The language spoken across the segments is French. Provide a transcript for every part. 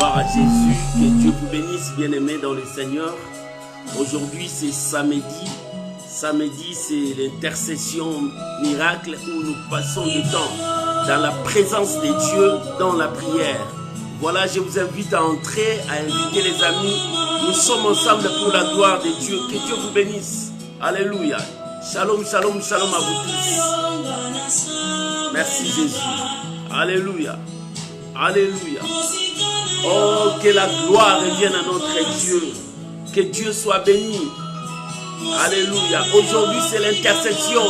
Gloire à Jésus, que Dieu vous bénisse, bien-aimés dans le Seigneur. Aujourd'hui, c'est samedi. Samedi, c'est l'intercession miracle où nous passons du temps dans la présence de Dieu, dans la prière. Voilà, je vous invite à entrer, à inviter les amis. Nous sommes ensemble pour la gloire de Dieu. Que Dieu vous bénisse. Alléluia. Shalom, shalom, shalom à vous tous. Merci Jésus. Alléluia. Alléluia. Oh, que la gloire revienne à notre Dieu. Que Dieu soit béni. Alléluia. Aujourd'hui, c'est l'intercession.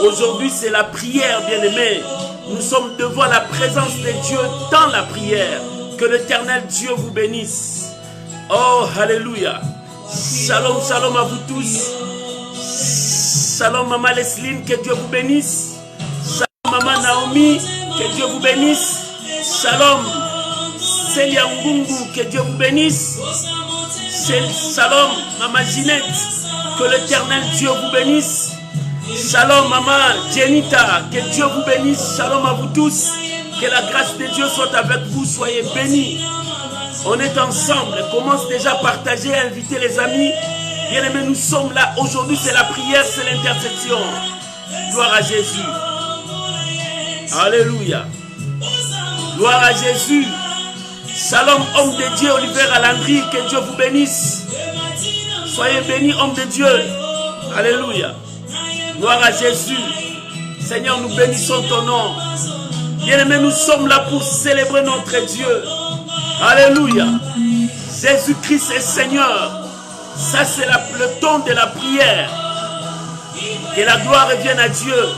Aujourd'hui, c'est la prière, bien-aimés. Nous sommes devant la présence de Dieu dans la prière. Que l'Éternel Dieu vous bénisse. Oh, alléluia. Shalom, shalom à vous tous. Shalom, Maman Lesline, que Dieu vous bénisse. Shalom, Maman Naomi, que Dieu vous bénisse. Shalom, Célia Ngungu, que Dieu vous bénisse. Shalom, Maman Ginette, que l'Éternel Dieu vous bénisse. Shalom, Maman Jenita, que Dieu vous bénisse. Shalom à vous tous. Que la grâce de Dieu soit avec vous. Soyez bénis. On est ensemble. Commence déjà à partager, à inviter les amis. Bien aimés, nous sommes là. Aujourd'hui, c'est la prière, c'est l'intercession. Gloire à Jésus. Alléluia. Gloire à Jésus. Shalom, homme de Dieu, Olivier Alandry, que Dieu vous bénisse. Soyez bénis, homme de Dieu. Alléluia. Gloire à Jésus. Seigneur, nous bénissons ton nom. Bien-aimés, nous sommes là pour célébrer notre Dieu. Alléluia. Jésus-Christ est Seigneur. Ça, c'est le temps de la prière. Que la gloire revienne à Dieu.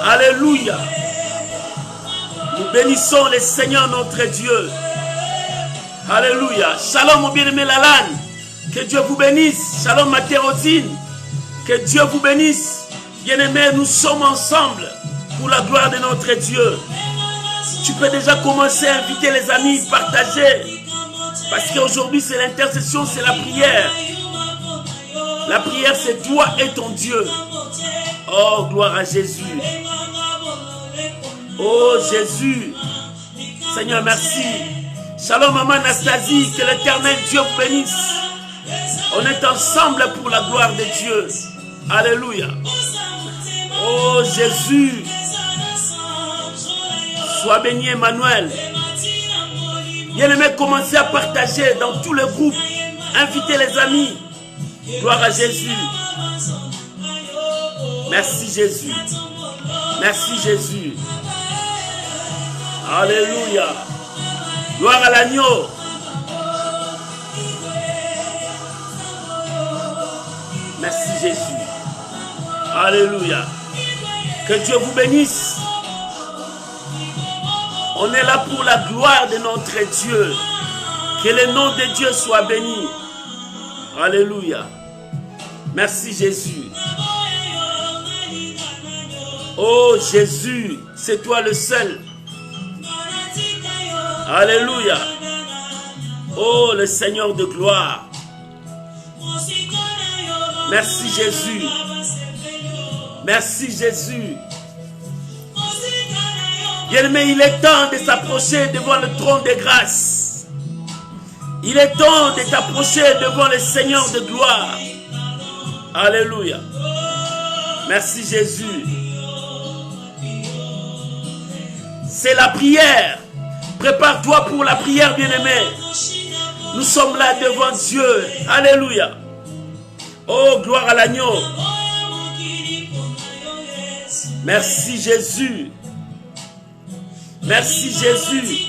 Alléluia. Nous bénissons le Seigneur notre Dieu. Alléluia. Shalom, mon bien-aimé Lalan. Que Dieu vous bénisse. Shalom, ma Thérosine. Que Dieu vous bénisse. Bien-aimés, nous sommes ensemble pour la gloire de notre Dieu. Tu peux déjà commencer à inviter les amis, partager. Parce qu'aujourd'hui, c'est l'intercession, c'est la prière. La prière, c'est toi et ton Dieu. Oh, gloire à Jésus. Oh, Jésus. Seigneur, merci. Shalom, Maman Anastasie. Que l'Éternel Dieu vous bénisse. On est ensemble pour la gloire de Dieu. Alléluia. Oh, Jésus. Sois béni, Emmanuel. Bien-aimés, commencez à partager dans tous les groupes. Invitez les amis. Gloire à Jésus. Merci Jésus. Merci Jésus. Alléluia. Gloire à l'agneau. Merci Jésus. Alléluia. Que Dieu vous bénisse. On est là pour la gloire de notre Dieu. Que le nom de Dieu soit béni. Alléluia. Merci Jésus. Oh Jésus, c'est toi le seul. Alléluia. Oh le Seigneur de gloire. Merci Jésus. Merci Jésus. Bien-aimé, il est temps de s'approcher devant le trône de grâce. Il est temps de t'approcher devant le Seigneur de gloire. Alléluia. Merci Jésus. C'est la prière. Prépare-toi pour la prière, bien-aimé. Nous sommes là devant Dieu. Alléluia. Oh, gloire à l'agneau. Merci Jésus. Merci Jésus.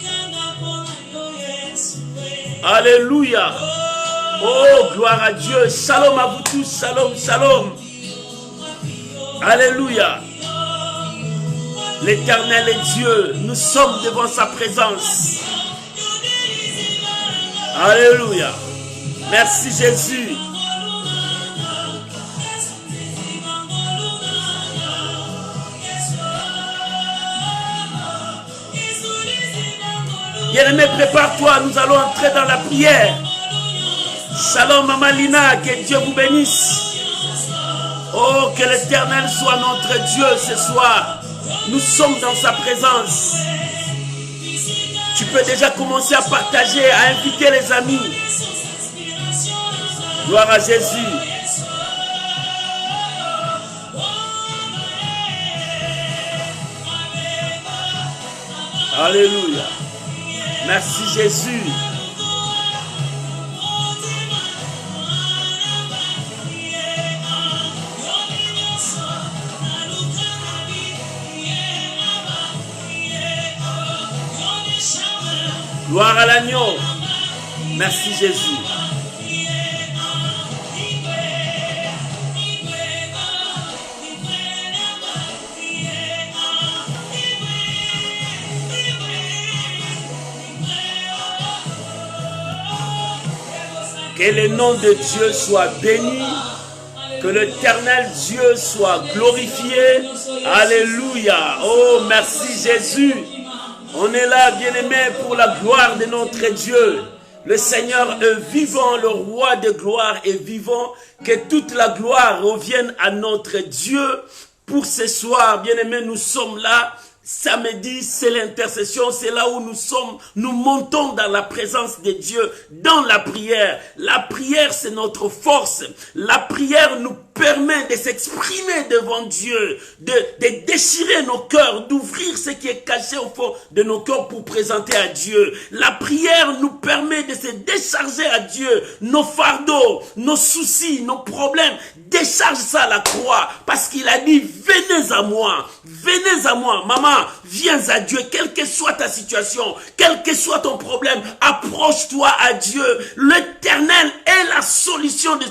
Alléluia. Oh, gloire à Dieu. Shalom à vous tous. Shalom, shalom. Alléluia. L'Éternel est Dieu. Nous sommes devant sa présence. Alléluia. Merci Jésus. Bien-aimé, prépare-toi, nous allons entrer dans la prière. Shalom, Maman Lina, que Dieu vous bénisse. Oh, que l'Éternel soit notre Dieu ce soir. Nous sommes dans sa présence. Tu peux déjà commencer à partager, à inviter les amis. Gloire à Jésus. Alléluia. Merci Jésus. Gloire à l'agneau. Merci Jésus. Que le nom de Dieu soit béni. Que l'éternel Dieu soit glorifié. Alléluia. Oh, merci Jésus. On est là, bien-aimés, pour la gloire de notre Dieu. Le Seigneur est vivant, le roi de gloire est vivant. Que toute la gloire revienne à notre Dieu. Pour ce soir, bien-aimés, nous sommes là. Samedi, c'est l'intercession, c'est là où nous sommes, nous montons dans la présence de Dieu, dans la prière. La prière, c'est notre force. La prière nous permet de s'exprimer devant Dieu, de déchirer nos cœurs, d'ouvrir ce qui est caché au fond de nos cœurs pour présenter à Dieu. La prière nous permet de se décharger à Dieu nos fardeaux, nos soucis, nos problèmes. Décharge ça à la croix, parce qu'il a dit, venez à moi, maman, viens à Dieu, quelle que soit ta situation, quel que soit ton problème, approche-toi à Dieu. L'Éternel est la solution de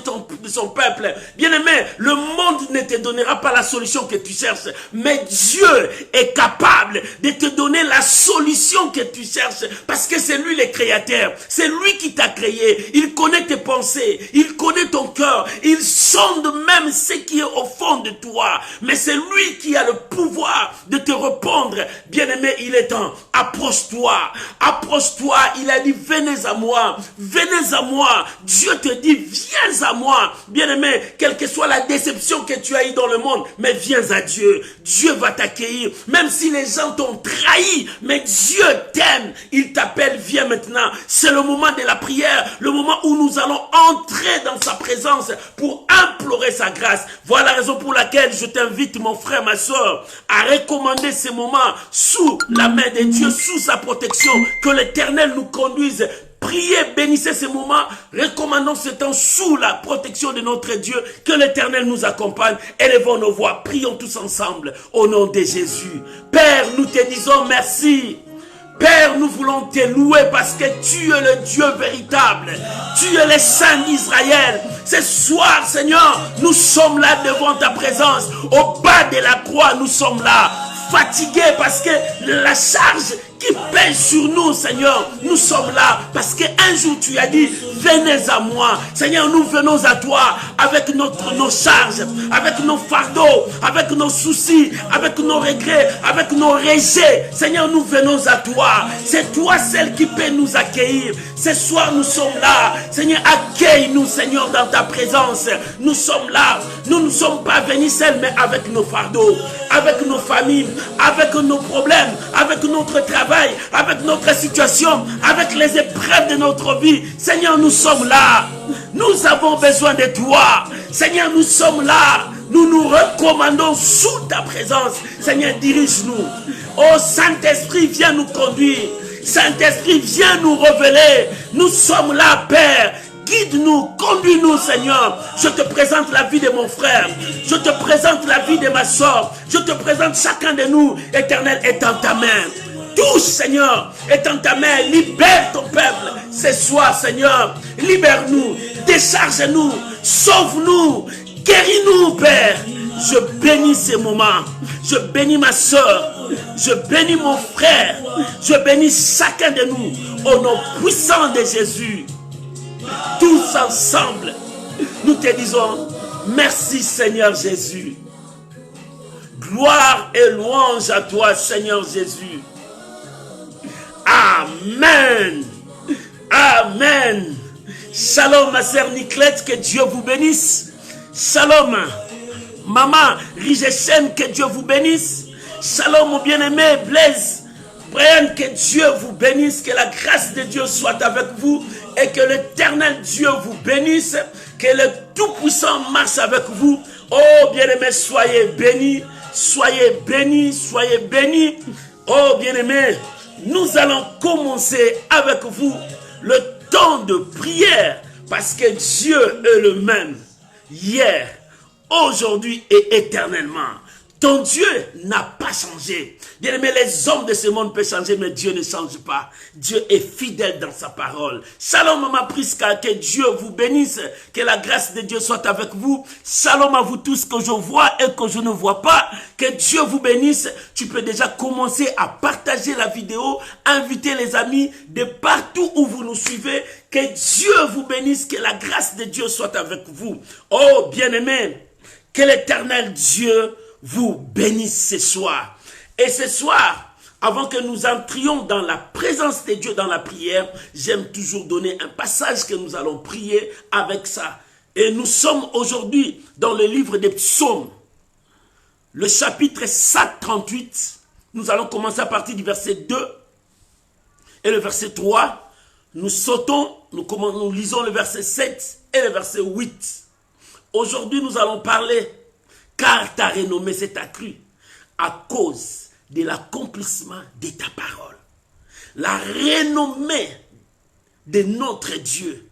son peuple. Bien-aimé, le monde ne te donnera pas la solution que tu cherches, mais Dieu est capable de te donner la solution que tu cherches, parce que c'est lui le créateur, c'est lui qui t'a créé, il connaît tes pensées, il connaît ton cœur, il sonde même ce qui est au fond de toi, mais c'est lui qui a le pouvoir de te répondre. Bien-aimé, il est temps, approche-toi, il a dit, venez à moi, Dieu te dit, viens à moi, bien-aimé, quelle que soit la déception que tu as eue dans le monde, mais viens à Dieu, Dieu va t'accueillir, même si les gens t'ont trahi, mais Dieu t'aime, il t'appelle, viens maintenant, c'est le moment de la prière, le moment où nous allons entrer dans sa présence pour implorer sa grâce. Voilà la raison pour laquelle je t'invite, mon frère, ma soeur, à recommander ces moments sous la main de Dieu, sous sa protection, que l'Éternel nous conduise. Priez, bénissez ces moments, recommandons ce temps sous la protection de notre Dieu, que l'Éternel nous accompagne. Élevons nos voix, prions tous ensemble au nom de Jésus. Père, nous te disons merci. Père, nous voulons te louer parce que tu es le Dieu véritable. Tu es le Saint d'Israël. Ce soir, Seigneur, nous sommes là devant ta présence. Au bas de la croix, nous sommes là, fatigués parce que la charge qui pèse sur nous, Seigneur, nous sommes là parce qu'un jour tu as dit, venez à moi. Seigneur, nous venons à toi avec nos charges, avec nos fardeaux, avec nos soucis, avec nos regrets, avec nos rejets. Seigneur, nous venons à toi. C'est toi celle qui peut nous accueillir. Ce soir, nous sommes là. Seigneur, accueille-nous, Seigneur, dans ta présence. Nous sommes là. Nous ne sommes pas venus seuls, mais avec nos fardeaux, avec nos familles, avec nos problèmes, avec notre travail, avec notre situation, avec les épreuves de notre vie. Seigneur, nous sommes là. Nous avons besoin de toi. Seigneur, nous sommes là. Nous nous recommandons sous ta présence. Seigneur, dirige-nous. Oh Saint-Esprit, viens nous conduire. Saint-Esprit, viens nous révéler. Nous sommes là, Père. Guide-nous, conduis-nous, Seigneur. Je te présente la vie de mon frère. Je te présente la vie de ma soeur. Je te présente chacun de nous. Éternel, est en ta main. Touche, Seigneur, est en ta main. Libère ton peuple ce soir, Seigneur. Libère-nous, décharge-nous, sauve-nous, guéris-nous, Père. Je bénis ces moments. Je bénis ma soeur. Je bénis mon frère. Je bénis chacun de nous. Au nom puissant de Jésus. Tous ensemble, nous te disons merci, Seigneur Jésus. Gloire et louange à toi, Seigneur Jésus. Amen. Amen. Shalom, ma sœur Niclette, que Dieu vous bénisse. Shalom, maman Rigechen, que Dieu vous bénisse. Shalom, mon bien-aimé Blaise. Brian, que Dieu vous bénisse, que la grâce de Dieu soit avec vous et que l'Éternel Dieu vous bénisse, que le Tout-Puissant marche avec vous. Oh bien-aimés, soyez bénis, soyez bénis, soyez bénis. Oh bien-aimés, nous allons commencer avec vous le temps de prière parce que Dieu est le même hier, aujourd'hui et éternellement. Ton Dieu n'a pas changé. Bien aimé, les hommes de ce monde peuvent changer, mais Dieu ne change pas. Dieu est fidèle dans sa parole. Shalom, Maman Priska, que Dieu vous bénisse, que la grâce de Dieu soit avec vous. Shalom à vous tous que je vois et que je ne vois pas. Que Dieu vous bénisse. Tu peux déjà commencer à partager la vidéo, inviter les amis de partout où vous nous suivez. Que Dieu vous bénisse, que la grâce de Dieu soit avec vous. Oh, bien-aimé, que l'Éternel Dieu vous bénisse ce soir. Et ce soir, avant que nous entrions dans la présence de Dieu dans la prière, j'aime toujours donner un passage que nous allons prier avec ça. Et nous sommes aujourd'hui dans le livre des psaumes, le chapitre 138. Nous allons commencer à partir du verset 2 et le verset 3. Nous sautons, nous lisons le verset 7 et le verset 8. Aujourd'hui, nous allons parler car ta renommée s'est accrue à cause de l'accomplissement de ta parole. La renommée de notre Dieu,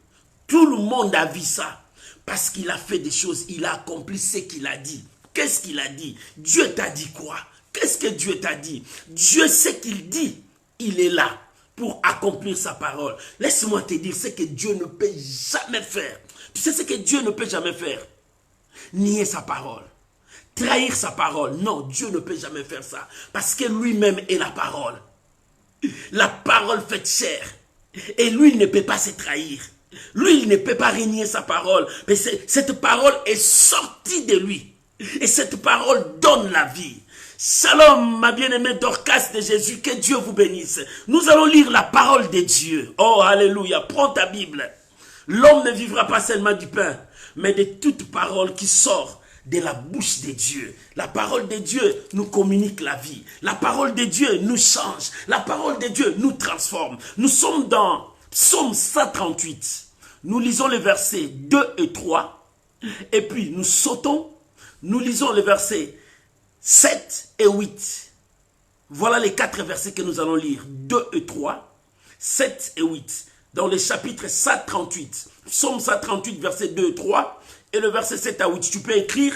tout le monde a vu ça, parce qu'il a fait des choses, il a accompli ce qu'il a dit. Qu'est-ce qu'il a dit? Dieu t'a dit quoi? Qu'est-ce que Dieu t'a dit? Dieu sait qu'il dit, il est là pour accomplir sa parole. Laisse-moi te dire ce que Dieu ne peut jamais faire. Tu sais ce que Dieu ne peut jamais faire? Nier sa parole. Trahir sa parole. Non, Dieu ne peut jamais faire ça. Parce que lui-même est la parole. La parole faite chair. Et lui, il ne peut pas se trahir. Lui, il ne peut pas renier sa parole. Mais cette parole est sortie de lui. Et cette parole donne la vie. Shalom, ma bien-aimée Dorcas de Jésus. Que Dieu vous bénisse. Nous allons lire la parole de Dieu. Oh, alléluia. Prends ta Bible. L'homme ne vivra pas seulement du pain, mais de toute parole qui sort de la bouche de Dieu. La parole de Dieu nous communique la vie. La parole de Dieu nous change. La parole de Dieu nous transforme. Nous sommes dans Psaume 138. Nous lisons les versets 2 et 3. Et puis nous sautons. Nous lisons les versets 7 et 8. Voilà les 4 versets que nous allons lire. 2 et 3, 7 et 8. Dans le chapitre 138. Psaume 138, versets 2 et 3. Et le verset 7 à 8, tu peux écrire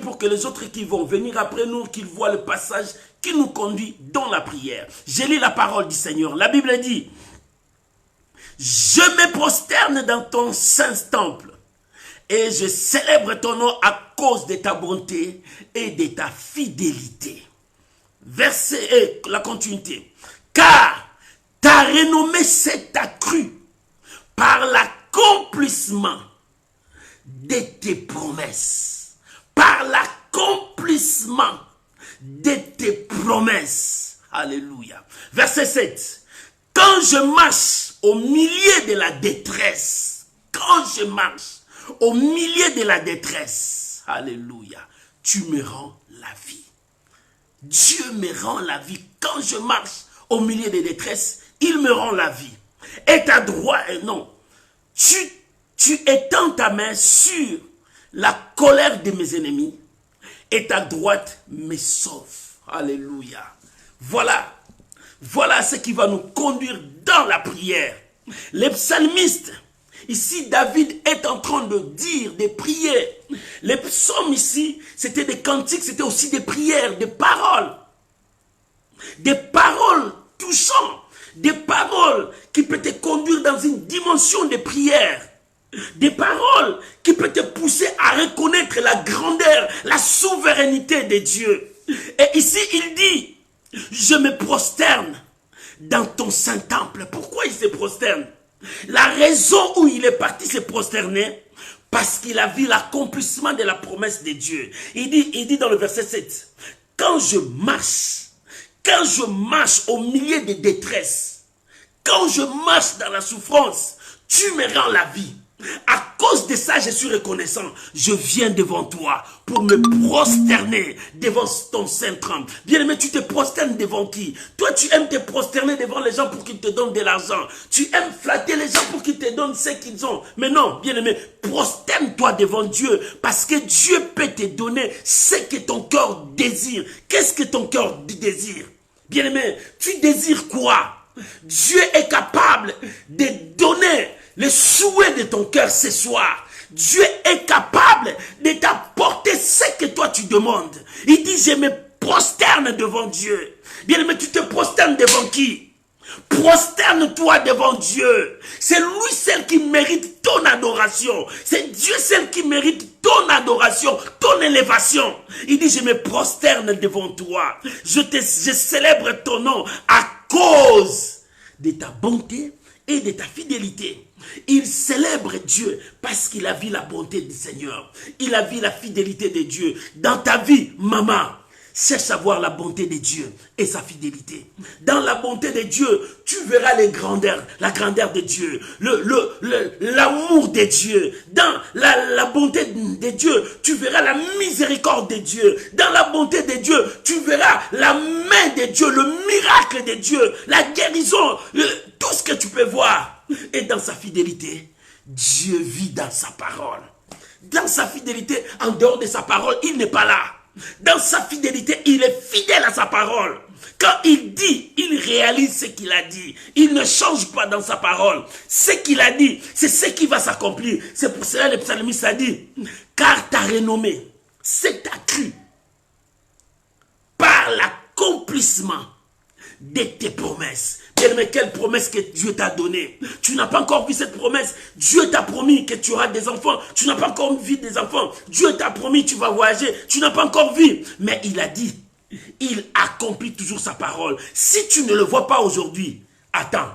pour que les autres qui vont venir après nous, qu'ils voient le passage qui nous conduit dans la prière. Je lis la parole du Seigneur. La Bible dit, je me prosterne dans ton saint temple et je célèbre ton nom à cause de ta bonté et de ta fidélité. Verset et la continuité. Car ta renommée s'est accrue par l'accomplissement de tes promesses. Par l'accomplissement de tes promesses. Alléluia. Verset 7. Quand je marche au milieu de la détresse. Quand je marche au milieu de la détresse. Alléluia. Tu me rends la vie. Dieu me rend la vie. Quand je marche au milieu des détresses, il me rend la vie. Et ta droite, non. Tu étends ta main sur la colère de mes ennemis et ta droite me sauve. Alléluia. Voilà ce qui va nous conduire dans la prière. Les psalmistes, ici David est en train de dire, de prier. Les psaumes ici, c'était des cantiques, c'était aussi des prières, des paroles. Des paroles touchantes, des paroles qui peuvent te conduire dans une dimension de prière. Des paroles qui peuvent te pousser à reconnaître la grandeur, la souveraineté de Dieu. Et ici, il dit, je me prosterne dans ton saint temple. Pourquoi il se prosterne? La raison où il est parti se prosterner, parce qu'il a vu l'accomplissement de la promesse de Dieu. Il dit dans le verset 7, quand je marche au milieu des détresses, quand je marche dans la souffrance, tu me rends la vie. À cause de ça, je suis reconnaissant. Je viens devant toi pour me prosterner devant ton Saint-Trône. Bien-aimé, tu te prosternes devant qui? Toi, tu aimes te prosterner devant les gens pour qu'ils te donnent de l'argent. Tu aimes flatter les gens pour qu'ils te donnent ce qu'ils ont. Mais non, bien-aimé, prosterne-toi devant Dieu parce que Dieu peut te donner ce que ton cœur désire. Qu'est-ce que ton cœur désire? Bien-aimé, tu désires quoi? Dieu est capable de donner le souhait de ton cœur ce soir. Dieu est capable de t'apporter ce que toi tu demandes. Il dit, je me prosterne devant Dieu. Bien-aimé, tu te prosternes devant qui? Prosterne-toi devant Dieu. C'est lui seul qui mérite ton adoration. C'est Dieu seul qui mérite ton adoration, ton élévation. Il dit, je me prosterne devant toi. Je célèbre ton nom à cause de ta bonté et de ta fidélité. Il célèbre Dieu parce qu'il a vu la bonté du Seigneur. Il a vu la fidélité de Dieu. Dans ta vie, maman, cherche à voir la bonté de Dieu et sa fidélité. Dans la bonté de Dieu, tu verras la grandeur de Dieu, l'amour de Dieu. Dans la bonté de Dieu, tu verras la miséricorde de Dieu. Dans la bonté de Dieu, tu verras la main de Dieu, le miracle de Dieu, la guérison, tout ce que tu peux voir. Et dans sa fidélité, Dieu vit dans sa parole. Dans sa fidélité, en dehors de sa parole, il n'est pas là. Dans sa fidélité, il est fidèle à sa parole. Quand il dit, il réalise ce qu'il a dit. Il ne change pas dans sa parole. Ce qu'il a dit, c'est ce qui va s'accomplir. C'est pour cela que le psalmiste a dit, car ta renommée s'est accrue par l'accomplissement de tes promesses. Mais quelle promesse que Dieu t'a donnée? Tu n'as pas encore vu cette promesse. Dieu t'a promis que tu auras des enfants. Tu n'as pas encore vu des enfants. Dieu t'a promis que tu vas voyager. Tu n'as pas encore vu. Mais il a dit, il accomplit toujours sa parole. Si tu ne le vois pas aujourd'hui, attends.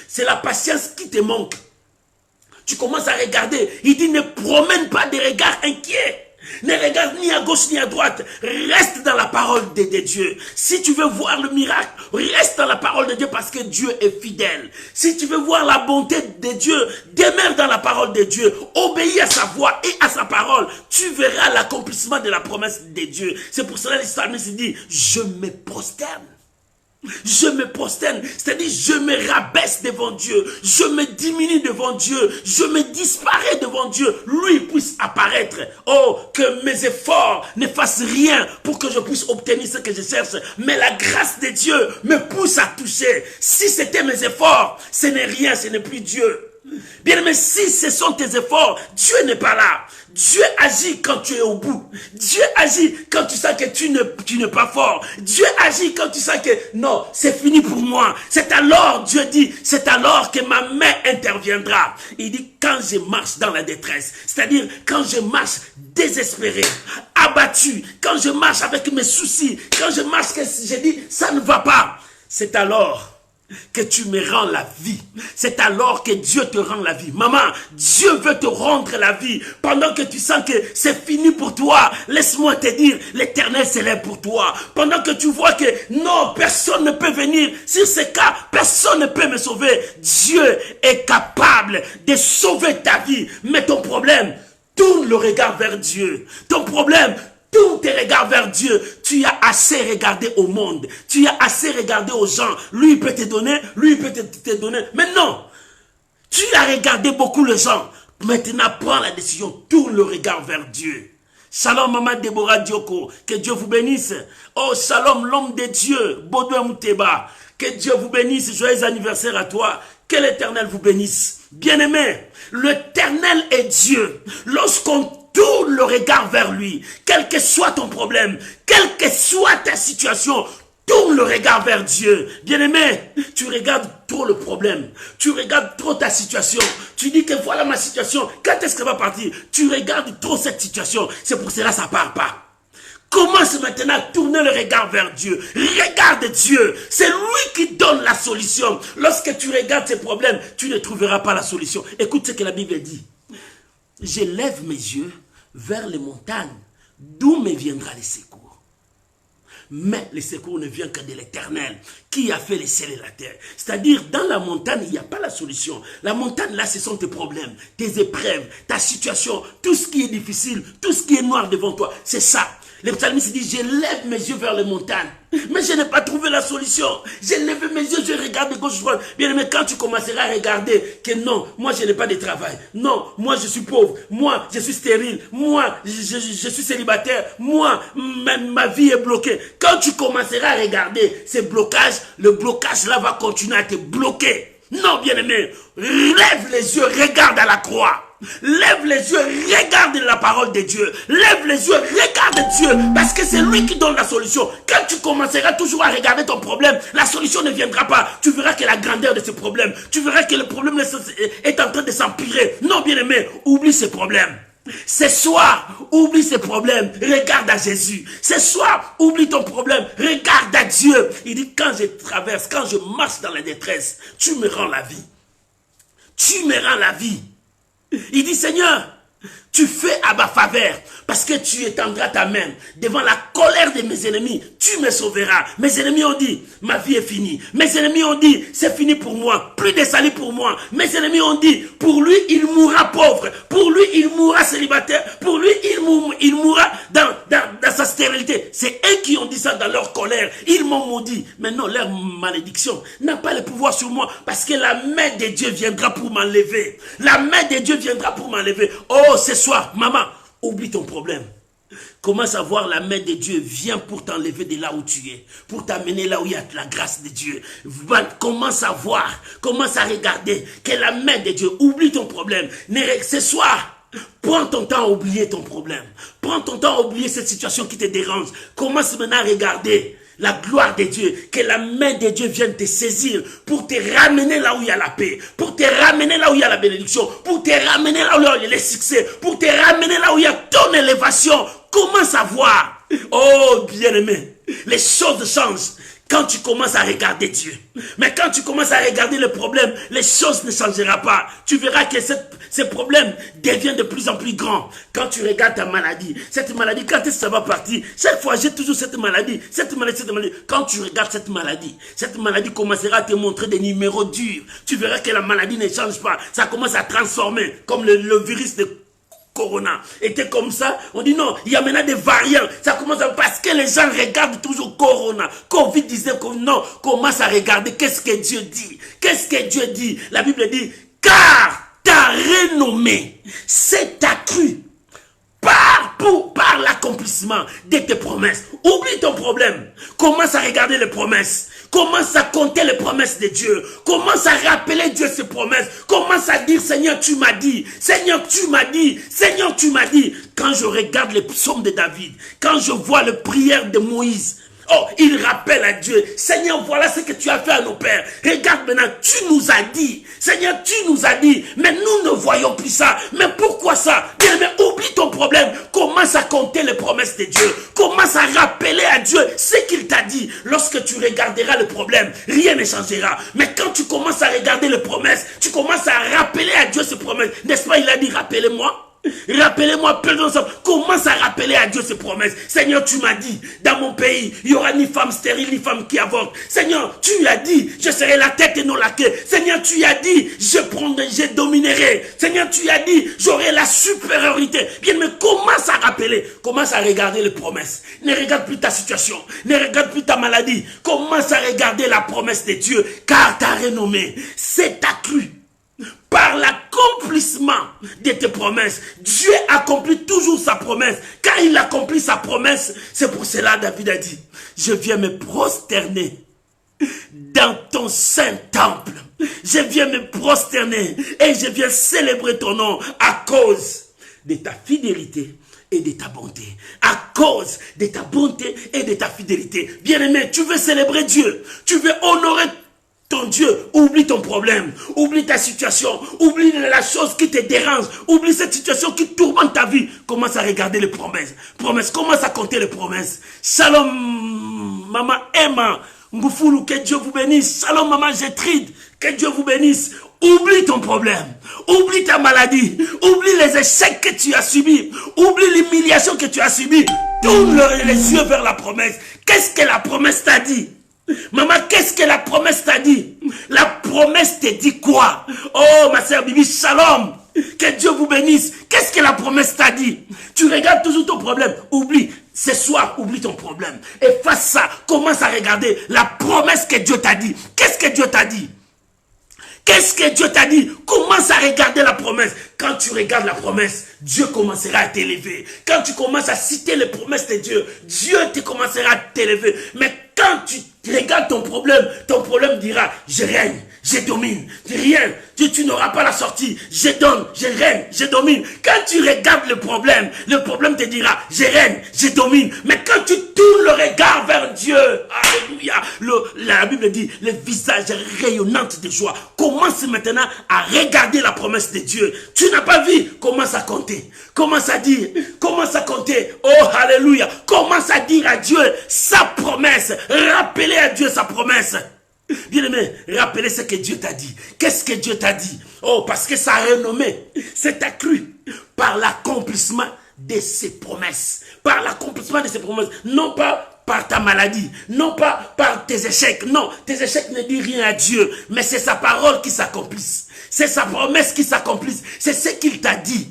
C'est la patience qui te manque. Tu commences à regarder. Il dit, ne promène pas des regards inquiets. Ne regarde ni à gauche ni à droite. Reste dans la parole de Dieu. Si tu veux voir le miracle, reste dans la parole de Dieu parce que Dieu est fidèle. Si tu veux voir la bonté de Dieu, demeure dans la parole de Dieu. Obéis à sa voix et à sa parole. Tu verras l'accomplissement de la promesse de Dieu. C'est pour cela que le psalmiste dit, je me prosterne. Je me prosterne, c'est-à-dire je me rabaisse devant Dieu, je me diminue devant Dieu, je me disparais devant Dieu, lui puisse apparaître. Oh, que mes efforts ne fassent rien pour que je puisse obtenir ce que je cherche, mais la grâce de Dieu me pousse à toucher. Si c'était mes efforts, ce n'est rien, ce n'est plus Dieu. Bien, mais si ce sont tes efforts, Dieu n'est pas là. Dieu agit quand tu es au bout. Dieu agit quand tu sens que tu n'es pas fort. Dieu agit quand tu sens que non, c'est fini pour moi. C'est alors, Dieu dit, c'est alors que ma main interviendra. Il dit, quand je marche dans la détresse, c'est-à-dire quand je marche désespéré, abattu, quand je marche avec mes soucis, quand je marche que je dis, ça ne va pas, c'est alors que tu me rends la vie. C'est alors que Dieu te rend la vie. Maman, Dieu veut te rendre la vie. Pendant que tu sens que c'est fini pour toi, laisse-moi te dire, l'Éternel s'élève pour toi. Pendant que tu vois que non, personne ne peut venir sur ce cas, personne ne peut me sauver. Dieu est capable de sauver ta vie. Mais ton problème, tourne le regard vers Dieu. Ton problème, tourne tes regards vers Dieu. Tu as assez regardé au monde. Tu as assez regardé aux gens. Lui, il peut te donner. Lui, il peut te donner. Mais non. Tu as regardé beaucoup les gens. Maintenant, prends la décision. Tourne le regard vers Dieu. Shalom, maman Deborah Dioko. Que Dieu vous bénisse. Oh, shalom, l'homme de Dieu. Baudouin Mouteba. Que Dieu vous bénisse. Joyeux anniversaire à toi. Que l'Éternel vous bénisse. Bien-aimé, l'Éternel est Dieu. Lorsqu'on tourne le regard vers lui, quel que soit ton problème, quelle que soit ta situation, tourne le regard vers Dieu. Bien-aimé, tu regardes trop le problème, tu regardes trop ta situation, tu dis que voilà ma situation, quand est-ce qu'elle va partir? Tu regardes trop cette situation, c'est pour cela que ça ne part pas. Commence maintenant à tourner le regard vers Dieu. Regarde Dieu. C'est lui qui donne la solution. Lorsque tu regardes tes problèmes, tu ne trouveras pas la solution. Écoute ce que la Bible dit. Je lève mes yeux vers les montagnes, d'où me viendra le secours. Mais le secours ne vient que de l'Éternel, qui a fait les ciels et la terre. C'est-à-dire, dans la montagne, il n'y a pas la solution. La montagne, là, ce sont tes problèmes, tes épreuves, ta situation, tout ce qui est difficile, tout ce qui est noir devant toi. C'est ça. Le psalmiste dit, je lève mes yeux vers les montagnes, mais je n'ai pas trouvé la solution. J'ai levé mes yeux, je regarde de gauche, droite. Bien aimé, quand tu commenceras à regarder que non, moi je n'ai pas de travail, non, moi je suis pauvre, moi je suis stérile, moi je suis célibataire, moi ma vie est bloquée. Quand tu commenceras à regarder ces blocages, le blocage là va continuer à te bloquer. Non, bien aimé, lève les yeux, regarde à la croix. Lève les yeux, regarde la parole de Dieu. Lève les yeux, regarde Dieu. Parce que c'est lui qui donne la solution. Quand tu commenceras toujours à regarder ton problème, la solution ne viendra pas. Tu verras que la grandeur de ce problème, tu verras que le problème est en train de s'empirer. Non, bien aimé, oublie ce problème. Ce soir, oublie ces problèmes, regarde à Jésus. Ce soir, oublie ton problème, regarde à Dieu. Il dit, quand je traverse, quand je marche dans la détresse, tu me rends la vie. Tu me rends la vie. Il dit, Seigneur, tu fais à ma faveur, parce que tu étendras ta main devant la colère de mes ennemis, tu me sauveras. Mes ennemis ont dit, ma vie est finie. Mes ennemis ont dit, c'est fini pour moi, plus de salut pour moi. Mes ennemis ont dit, pour lui, il mourra pauvre. Pour lui, il mourra célibataire. Pour lui, il mourra dans sa stérilité. C'est eux qui ont dit ça dans leur colère. Ils m'ont maudit. Mais non, leur malédiction n'a pas le pouvoir sur moi, parce que la main de Dieu viendra pour m'enlever. La main de Dieu viendra pour m'enlever. Oh, ce soir, maman, oublie ton problème. Commence à voir la main de Dieu vient pour t'enlever de là où tu es, pour t'amener là où il y a la grâce de Dieu. Commence à voir, commence à regarder que la main de Dieu, oublie ton problème. Ce soir, prends ton temps à oublier ton problème. Prends ton temps à oublier cette situation qui te dérange. Commence maintenant à regarder la gloire de Dieu, que la main de Dieu vienne te saisir pour te ramener là où il y a la paix, pour te ramener là où il y a la bénédiction, pour te ramener là où il y a le succès, pour te ramener là où il y a ton élévation. Commence à voir. Oh, bien-aimé, les choses changent quand tu commences à regarder Dieu. Mais quand tu commences à regarder le problème, les choses ne changeront pas. Tu verras que ce problème devient de plus en plus grand. Quand tu regardes ta maladie, cette maladie, quand est-ce que ça va partir? Chaque fois, j'ai toujours cette maladie, cette maladie, cette maladie. Quand tu regardes cette maladie commencera à te montrer des numéros durs. Tu verras que la maladie ne change pas. Ça commence à transformer, comme le virus de Corona était comme ça, on dit non, il y a maintenant des variants, ça commence à, parce que les gens regardent toujours Corona, Covid-19, non, commence à regarder qu'est-ce que Dieu dit, qu'est-ce que Dieu dit, la Bible dit, car ta renommée s'est accrue par l'accomplissement de tes promesses. Oublie ton problème, commence à regarder les promesses. Commence à compter les promesses de Dieu. Commence à rappeler Dieu ses promesses. Commence à dire, Seigneur, tu m'as dit. Seigneur, tu m'as dit. Seigneur, tu m'as dit. Quand je regarde les psaumes de David, quand je vois les prières de Moïse, oh, il rappelle à Dieu, Seigneur, voilà ce que tu as fait à nos pères. Regarde maintenant, tu nous as dit. Seigneur, tu nous as dit, mais nous ne voyons plus ça. Mais pourquoi ça? Bien, mais oublie ton problème. Commence à compter les promesses de Dieu. Commence à rappeler à Dieu ce qu'il t'a dit. Lorsque tu regarderas le problème, rien ne changera. Mais quand tu commences à regarder les promesses, tu commences à rappeler à Dieu ses promesses. N'est-ce pas, il a dit, rappelez-moi. Rappelez-moi, commence à rappeler à Dieu ses promesses. Seigneur, tu m'as dit, dans mon pays, il n'y aura ni femme stérile, ni femme qui avorte. Seigneur, tu as dit, je serai la tête et non la queue. Seigneur, tu as dit, je dominerai. Seigneur, tu as dit, j'aurai la supériorité. Bien, mais commence à rappeler, commence à regarder les promesses. Ne regarde plus ta situation, ne regarde plus ta maladie. Commence à regarder la promesse de Dieu, car ta renommée s'est accrue par l'accomplissement de tes promesses. Dieu accomplit toujours sa promesse. Quand il accomplit sa promesse, c'est pour cela David a dit, je viens me prosterner dans ton saint temple. Je viens me prosterner et je viens célébrer ton nom à cause de ta fidélité et de ta bonté. À cause de ta bonté et de ta fidélité. Bien-aimé, tu veux célébrer Dieu. Tu veux honorer ton Dieu, oublie ton problème, oublie ta situation, oublie la chose qui te dérange, oublie cette situation qui tourmente ta vie. Commence à regarder les promesses. Commence à compter les promesses. Shalom, maman Emma, Ngoufoulou, que Dieu vous bénisse. Shalom, maman Gétrude, que Dieu vous bénisse. Oublie ton problème, oublie ta maladie, oublie les échecs que tu as subis, oublie l'humiliation que tu as subie. Tourne les yeux vers la promesse. Qu'est-ce que la promesse t'a dit? Maman, qu'est-ce que la promesse t'a dit? La promesse te dit quoi? Oh, ma sœur Bibi, shalom. Que Dieu vous bénisse. Qu'est-ce que la promesse t'a dit? Tu regardes toujours ton problème. Oublie. Ce soir, oublie ton problème. Et face ça, commence à regarder la promesse que Dieu t'a dit. Qu'est-ce que Dieu t'a dit? Qu'est-ce que Dieu t'a dit? Commence à regarder la promesse. Quand tu regardes la promesse, Dieu commencera à t'élever. Quand tu commences à citer les promesses de Dieu, Dieu te commencera à t'élever. Mais quand tu regardes ton problème dira, je règne, je domine. Rien, tu n'auras pas la sortie. Je donne, je règne, je domine. Quand tu regardes le problème te dira, je règne, je domine. Mais quand tu tournes le regard vers Dieu, alléluia, la Bible dit, le visage rayonnant de joie. Commence maintenant à regarder la promesse de Dieu. Tu n'as pas vu, commence à compter. Commence à dire, commence à compter. Oh, alléluia. Commence à dire à Dieu sa promesse. Rappelez à Dieu sa promesse. Bien-aimé, rappelez ce que Dieu t'a dit. Qu'est-ce que Dieu t'a dit? Oh, parce que sa renommée s'est accrue par l'accomplissement de ses promesses. Par l'accomplissement de ses promesses. Non pas par ta maladie, non pas par tes échecs. Non, tes échecs ne disent rien à Dieu, mais c'est sa parole qui s'accomplisse. C'est sa promesse qui s'accomplisse. C'est ce qu'il t'a dit.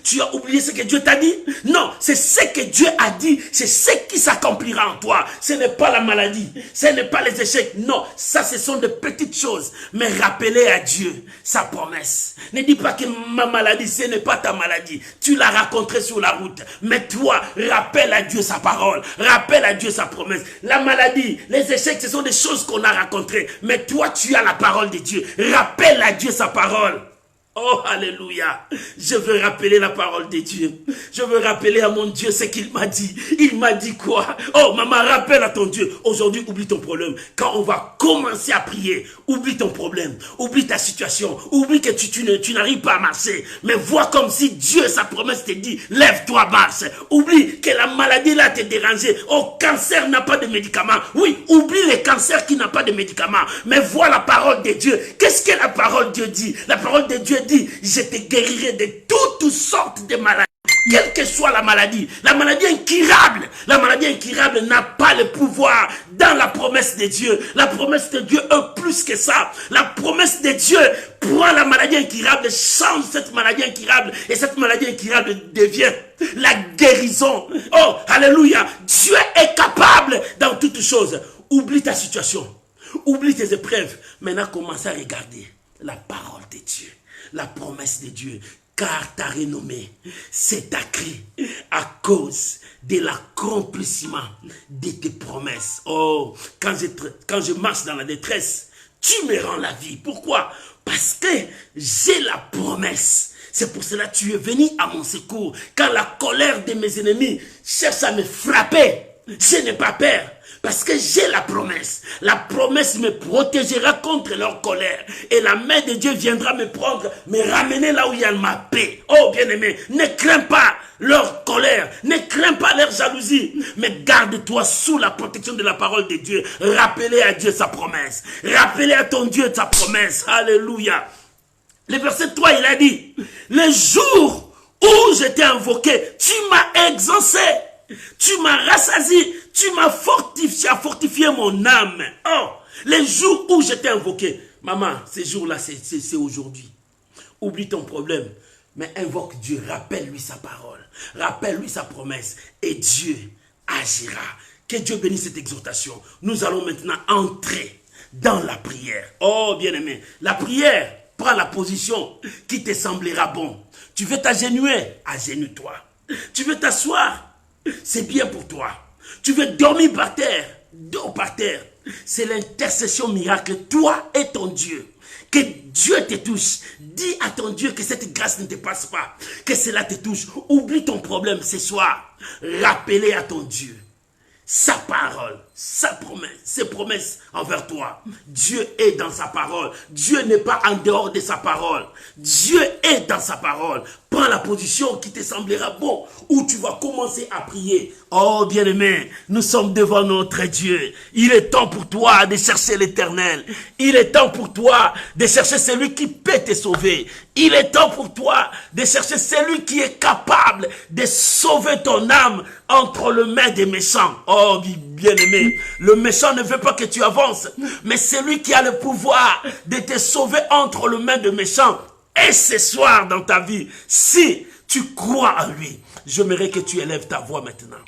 Tu as oublié ce que Dieu t'a dit? Non, c'est ce que Dieu a dit. C'est ce qui s'accomplira en toi. Ce n'est pas la maladie. Ce n'est pas les échecs. Non, ça ce sont de petites choses. Mais rappelez à Dieu sa promesse. Ne dis pas que ma maladie, ce n'est pas ta maladie. Tu l'as rencontrée sur la route. Mais toi, rappelle à Dieu sa parole. Rappelle à Dieu sa promesse. La maladie, les échecs, ce sont des choses qu'on a rencontrées. Mais toi, tu as la parole de Dieu. Rappelle à Dieu sa parole. Oh, alléluia. Je veux rappeler la parole de Dieu. Je veux rappeler à mon Dieu ce qu'il m'a dit. Il m'a dit quoi? Oh, maman, rappelle à ton Dieu. Aujourd'hui, oublie ton problème. Quand on va commencer à prier, oublie ton problème. Oublie ta situation. Oublie que tu n'arrives pas à marcher. Mais vois comme si Dieu, sa promesse te dit, lève-toi, marche. Oublie que la maladie là te dérangeait. Oh, cancer n'a pas de médicament. Oui, oublie le cancer qui n'a pas de médicament. Mais vois la parole de Dieu. Qu'est-ce que la parole de Dieu dit? La parole de Dieu dit, je te guérirai de toutes sortes de maladies. Quelle que soit la maladie incurable. La maladie incurable n'a pas le pouvoir dans la promesse de Dieu. La promesse de Dieu est plus que ça. La promesse de Dieu prend la maladie incurable, change cette maladie incurable, et cette maladie incurable devient la guérison. Oh, alléluia. Dieu est capable dans toutes choses. Oublie ta situation. Oublie tes épreuves. Maintenant, commence à regarder la parole de Dieu. La promesse de Dieu, car ta renommée s'est accrue à cause de l'accomplissement de tes promesses. Oh, quand je marche dans la détresse, tu me rends la vie. Pourquoi? Parce que j'ai la promesse. C'est pour cela que tu es venu à mon secours. Quand la colère de mes ennemis cherche à me frapper, je n'ai pas peur. Parce que j'ai la promesse. La promesse me protégera contre leur colère. Et la main de Dieu viendra me prendre, me ramener là où il y a ma paix. Oh bien-aimé, ne crains pas leur colère. Ne crains pas leur jalousie. Mais garde-toi sous la protection de la parole de Dieu. Rappelez à Dieu sa promesse. Rappelez à ton Dieu sa promesse. Alléluia. Le verset 3, il a dit, le jour où je t'ai invoqué, tu m'as exaucé. Tu m'as rassasié, tu m'as fortifié mon âme. Oh, les jours où je t'ai invoqué. Maman, ces jours-là, c'est aujourd'hui. Oublie ton problème, mais invoque Dieu. Rappelle-lui sa parole. Rappelle-lui sa promesse. Et Dieu agira. Que Dieu bénisse cette exhortation. Nous allons maintenant entrer dans la prière. Oh, bien-aimé, la prière prend la position qui te semblera bon. Tu veux t'agenouiller, agenouille-toi. Tu veux t'asseoir, c'est bien pour toi. Tu veux dormir par terre, dors par terre. C'est l'intercession miracle, toi et ton Dieu. Que Dieu te touche. Dis à ton Dieu que cette grâce ne te passe pas. Que cela te touche. Oublie ton problème ce soir. Rappelez à ton Dieu sa parole, ses promesses envers toi. Dieu est dans sa parole. Dieu n'est pas en dehors de sa parole. Dieu est dans sa parole. Prends la position qui te semblera bon, où tu vas commencer à prier. Oh bien-aimé, nous sommes devant notre Dieu. Il est temps pour toi de chercher l'Éternel. Il est temps pour toi de chercher celui qui peut te sauver. Il est temps pour toi de chercher celui qui est capable de sauver ton âme entre les mains des méchants. Oh bien-aimé, le méchant ne veut pas que tu avances, mais celui qui a le pouvoir de te sauver entre les mains des méchants. Et ce soir dans ta vie, si tu crois en lui, j'aimerais que tu élèves ta voix maintenant.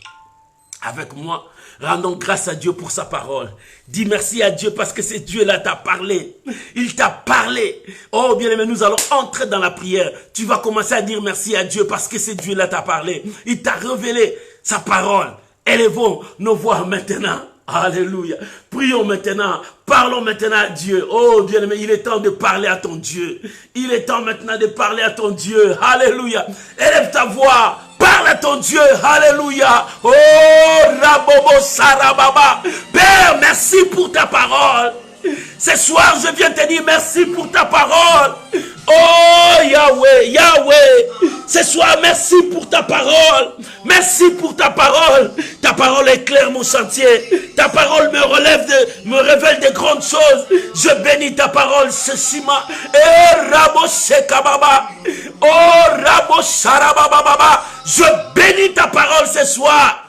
Avec moi, rendons grâce à Dieu pour sa parole. Dis merci à Dieu parce que ce Dieu-là t'a parlé. Il t'a parlé. Oh bien-aimé, nous allons entrer dans la prière. Tu vas commencer à dire merci à Dieu parce que ce Dieu-là t'a parlé. Il t'a révélé sa parole. Élevons nos voix maintenant. Alléluia. Prions maintenant. Parlons maintenant à Dieu. Oh bien-aimé, il est temps de parler à ton Dieu. Il est temps maintenant de parler à ton Dieu. Alléluia. Élève ta voix. Parle à ton Dieu. Alléluia. Oh Rabobo Sarababa. Père, merci pour ta parole. Ce soir, je viens te dire merci pour ta parole. Oh Yahweh, Yahweh. Ce soir, merci pour ta parole. Merci pour ta parole. Ta parole éclaire mon chantier. Ta parole me révèle de grandes choses. Je bénis ta parole, Seshima. Eh Rabo Shekababa. Oh Rabo Sharababa. Je bénis ta parole ce soir.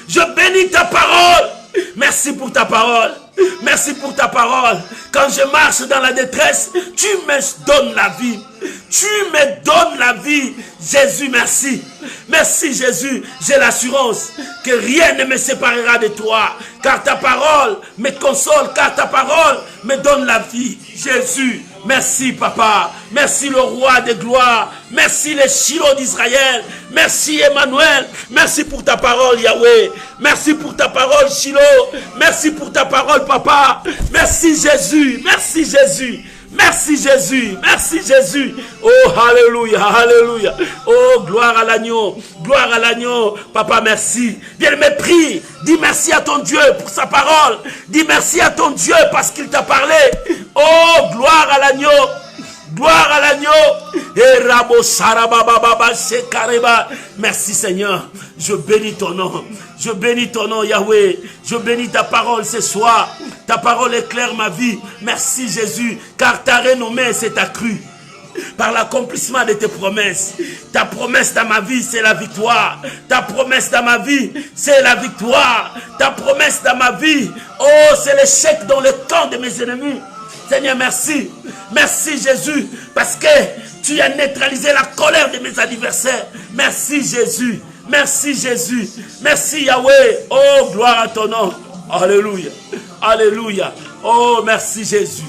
Je bénis ta parole. Merci pour ta parole. Merci pour ta parole. Quand je marche dans la détresse, tu me donnes la vie. Tu me donnes la vie. Jésus, merci. Merci Jésus. J'ai l'assurance que rien ne me séparera de toi. Car ta parole me console. Car ta parole me donne la vie. Jésus, merci papa. Merci le roi de gloire. Merci le Shiloh d'Israël. Merci Emmanuel. Merci pour ta parole Yahweh. Merci pour ta parole Shiloh. Merci pour ta parole papa. Merci Jésus. Merci Jésus. Merci Jésus, merci Jésus. Oh, alléluia, alléluia. Oh, gloire à l'agneau, gloire à l'agneau. Papa, merci. Bien-aimé, prie. Dis merci à ton Dieu pour sa parole. Dis merci à ton Dieu parce qu'il t'a parlé. Oh, gloire à l'agneau. Gloire à l'agneau. Et Rabo Sarababa Shekareba. Merci Seigneur. Je bénis ton nom. Je bénis ton nom Yahweh. Je bénis ta parole ce soir. Ta parole éclaire ma vie. Merci Jésus. Car ta renommée s'est accrue par l'accomplissement de tes promesses. Ta promesse dans ma vie, c'est la victoire. Ta promesse dans ma vie, c'est la victoire. Ta promesse dans ma vie, oh, c'est l'échec dans le camp de mes ennemis. Seigneur, merci. Merci Jésus, parce que tu as neutralisé la colère de mes adversaires. Merci Jésus. Merci Jésus. Merci Yahweh. Oh, gloire à ton nom. Alléluia. Alléluia. Oh, merci Jésus.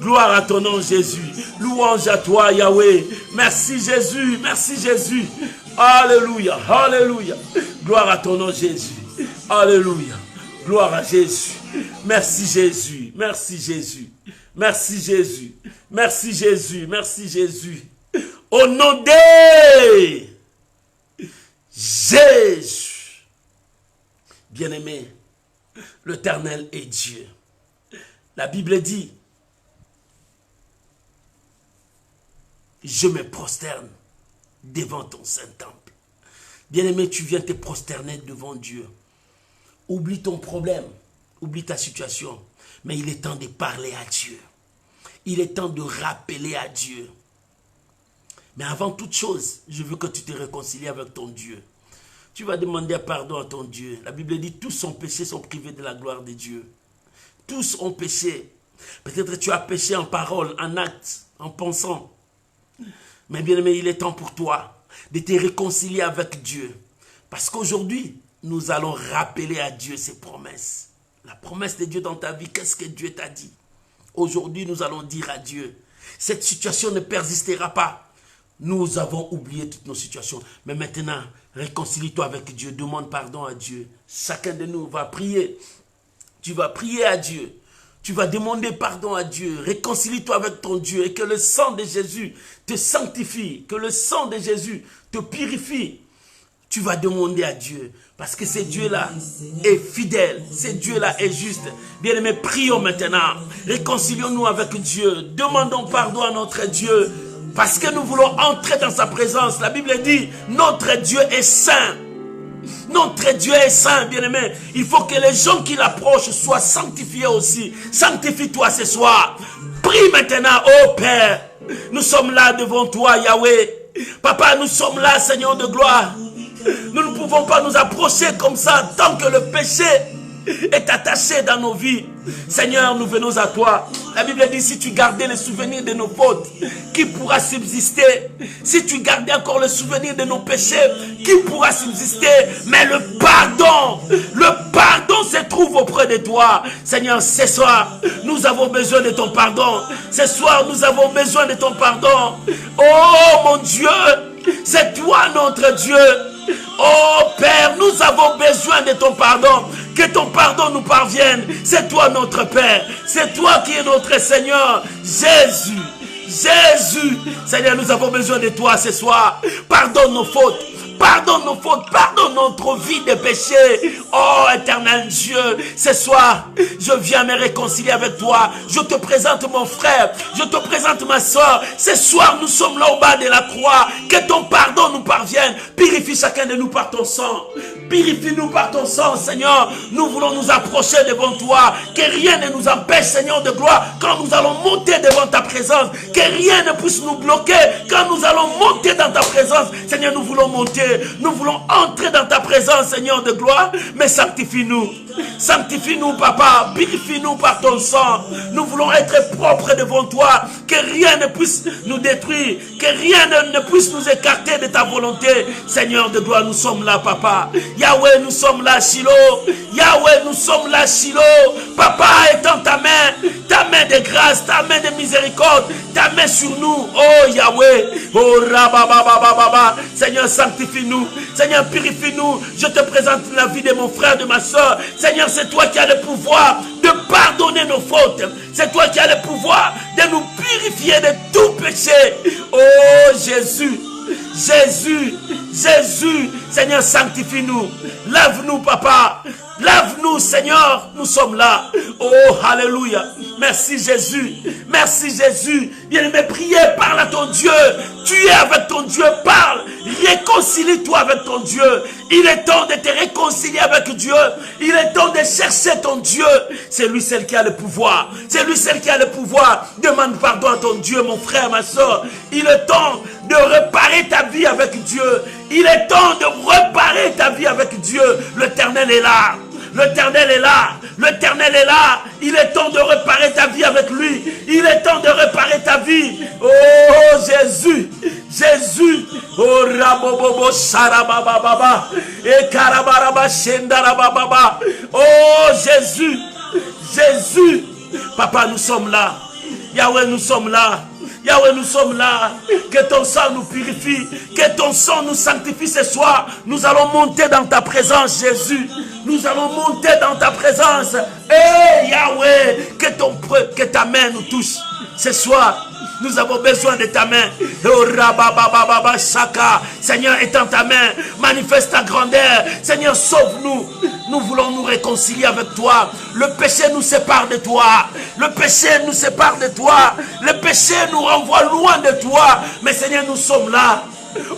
Gloire à ton nom Jésus. Louange à toi Yahweh. Merci Jésus. Merci Jésus. Alléluia. Alléluia. Gloire à ton nom Jésus. Alléluia. Gloire à Jésus. Merci Jésus. Merci Jésus. Merci Jésus. Merci Jésus. Merci Jésus. Au nom de Jésus. Bien-aimé, l'Éternel est Dieu. La Bible dit, je me prosterne devant ton Saint-Temple. Bien-aimé, tu viens te prosterner devant Dieu. Oublie ton problème, oublie ta situation. Mais il est temps de parler à Dieu. Il est temps de rappeler à Dieu. Mais avant toute chose, je veux que tu te réconcilies avec ton Dieu. Tu vas demander pardon à ton Dieu. La Bible dit, tous ont péché, sont privés de la gloire de Dieu. Tous ont péché. Peut-être que tu as péché en parole, en acte, en pensant. Mais bien aimé, il est temps pour toi de te réconcilier avec Dieu. Parce qu'aujourd'hui, nous allons rappeler à Dieu ses promesses. La promesse de Dieu dans ta vie, qu'est-ce que Dieu t'a dit? Aujourd'hui, nous allons dire à Dieu, cette situation ne persistera pas. Nous avons oublié toutes nos situations. Mais maintenant, réconcilie-toi avec Dieu, demande pardon à Dieu. Chacun de nous va prier. Tu vas prier à Dieu. Tu vas demander pardon à Dieu. Réconcilie-toi avec ton Dieu et que le sang de Jésus te sanctifie. Que le sang de Jésus te purifie. Tu vas demander à Dieu. Parce que ce Dieu-là est fidèle. Ce Dieu-là est juste. Bien-aimés, prions maintenant. Réconcilions-nous avec Dieu. Demandons pardon à notre Dieu. Parce que nous voulons entrer dans sa présence. La Bible dit, notre Dieu est saint. Notre Dieu est saint, bien-aimé. Il faut que les gens qui l'approchent soient sanctifiés aussi. Sanctifie-toi ce soir. Prie maintenant, oh Père. Nous sommes là devant toi, Yahweh. Papa, nous sommes là, Seigneur de gloire. Nous ne pouvons pas nous approcher comme ça tant que le péché est attaché dans nos vies. Seigneur, nous venons à toi. La Bible dit, si tu gardais les souvenirs de nos fautes, qui pourra subsister? Si tu gardais encore le souvenir de nos péchés, qui pourra subsister? Mais le pardon se trouve auprès de toi. Seigneur, ce soir, nous avons besoin de ton pardon. Ce soir, nous avons besoin de ton pardon. Oh mon Dieu, c'est toi notre Dieu. Oh Père, nous avons besoin de ton pardon. Que ton pardon nous parvienne. C'est toi notre Père. C'est toi qui es notre Seigneur. Jésus. Jésus. Seigneur, nous avons besoin de toi ce soir. Pardonne nos fautes. Pardonne nos fautes, pardonne notre vie de péché. Oh éternel Dieu, ce soir, je viens me réconcilier avec toi. Je te présente mon frère, je te présente ma soeur. Ce soir, nous sommes là au bas de la croix. Que ton pardon nous parvienne. Purifie chacun de nous par ton sang. Purifie-nous par ton sang, Seigneur. Nous voulons nous approcher devant toi. Que rien ne nous empêche, Seigneur de gloire, quand nous allons monter devant ta présence. Que rien ne puisse nous bloquer quand nous allons monter dans ta présence. Seigneur, nous voulons monter. Nous voulons entrer dans ta présence, Seigneur de gloire. Mais sanctifie-nous. Sanctifie-nous, Papa. Purifie-nous par ton sang. Nous voulons être propres devant toi. Que rien ne puisse nous détruire. Que rien ne puisse nous écarter de ta volonté. Seigneur de gloire, nous sommes là, Papa. Yahweh, nous sommes là, Shiloh. Yahweh, nous sommes là, Shiloh. Papa, étends ta main de grâce, ta main de miséricorde, ta main sur nous. Oh Yahweh. Oh Rabababababa. Seigneur, sanctifie-nous. Seigneur, purifie-nous. Je te présente la vie de mon frère, de ma soeur. Seigneur, c'est toi qui as le pouvoir de pardonner nos fautes. C'est toi qui as le pouvoir de nous purifier de tout péché. Oh Jésus. Jésus, Jésus, Seigneur, sanctifie-nous. Lave-nous, Papa. Lave-nous, Seigneur. Nous sommes là. Oh, alléluia. Merci, Jésus. Merci, Jésus. Bien-aimé, priez, parle à ton Dieu. Tu es avec ton Dieu, parle. Réconcilie-toi avec ton Dieu. Il est temps de te réconcilier avec Dieu. Il est temps de chercher ton Dieu. C'est lui, celle qui a le pouvoir. C'est lui, celle qui a le pouvoir. Demande pardon à ton Dieu, mon frère, ma soeur. Il est temps de réparer ta vie avec Dieu. Il est temps de réparer ta vie avec Dieu. L'Éternel est là. L'Éternel est là. L'Éternel est là. Il est temps de réparer ta vie avec lui. Il est temps de réparer ta vie. Oh Jésus. Jésus. Oh Rabobobo Sarabababa. Et Karabaraba Shendarabababa. Oh Jésus. Jésus. Papa, nous sommes là. Yahweh, nous sommes là. Yahweh, nous sommes là. Que ton sang nous purifie. Que ton sang nous sanctifie ce soir. Nous allons monter dans ta présence, Jésus. Nous allons monter dans ta présence. Hey Yahweh, que ta main nous touche ce soir. Nous avons besoin de ta main. Oh, rababababa, shaka. Seigneur, étends ta main. Manifeste ta grandeur. Seigneur, sauve-nous. Nous voulons nous réconcilier avec toi. Le péché nous sépare de toi. Le péché nous sépare de toi. Le péché nous renvoie loin de toi. Mais Seigneur, nous sommes là,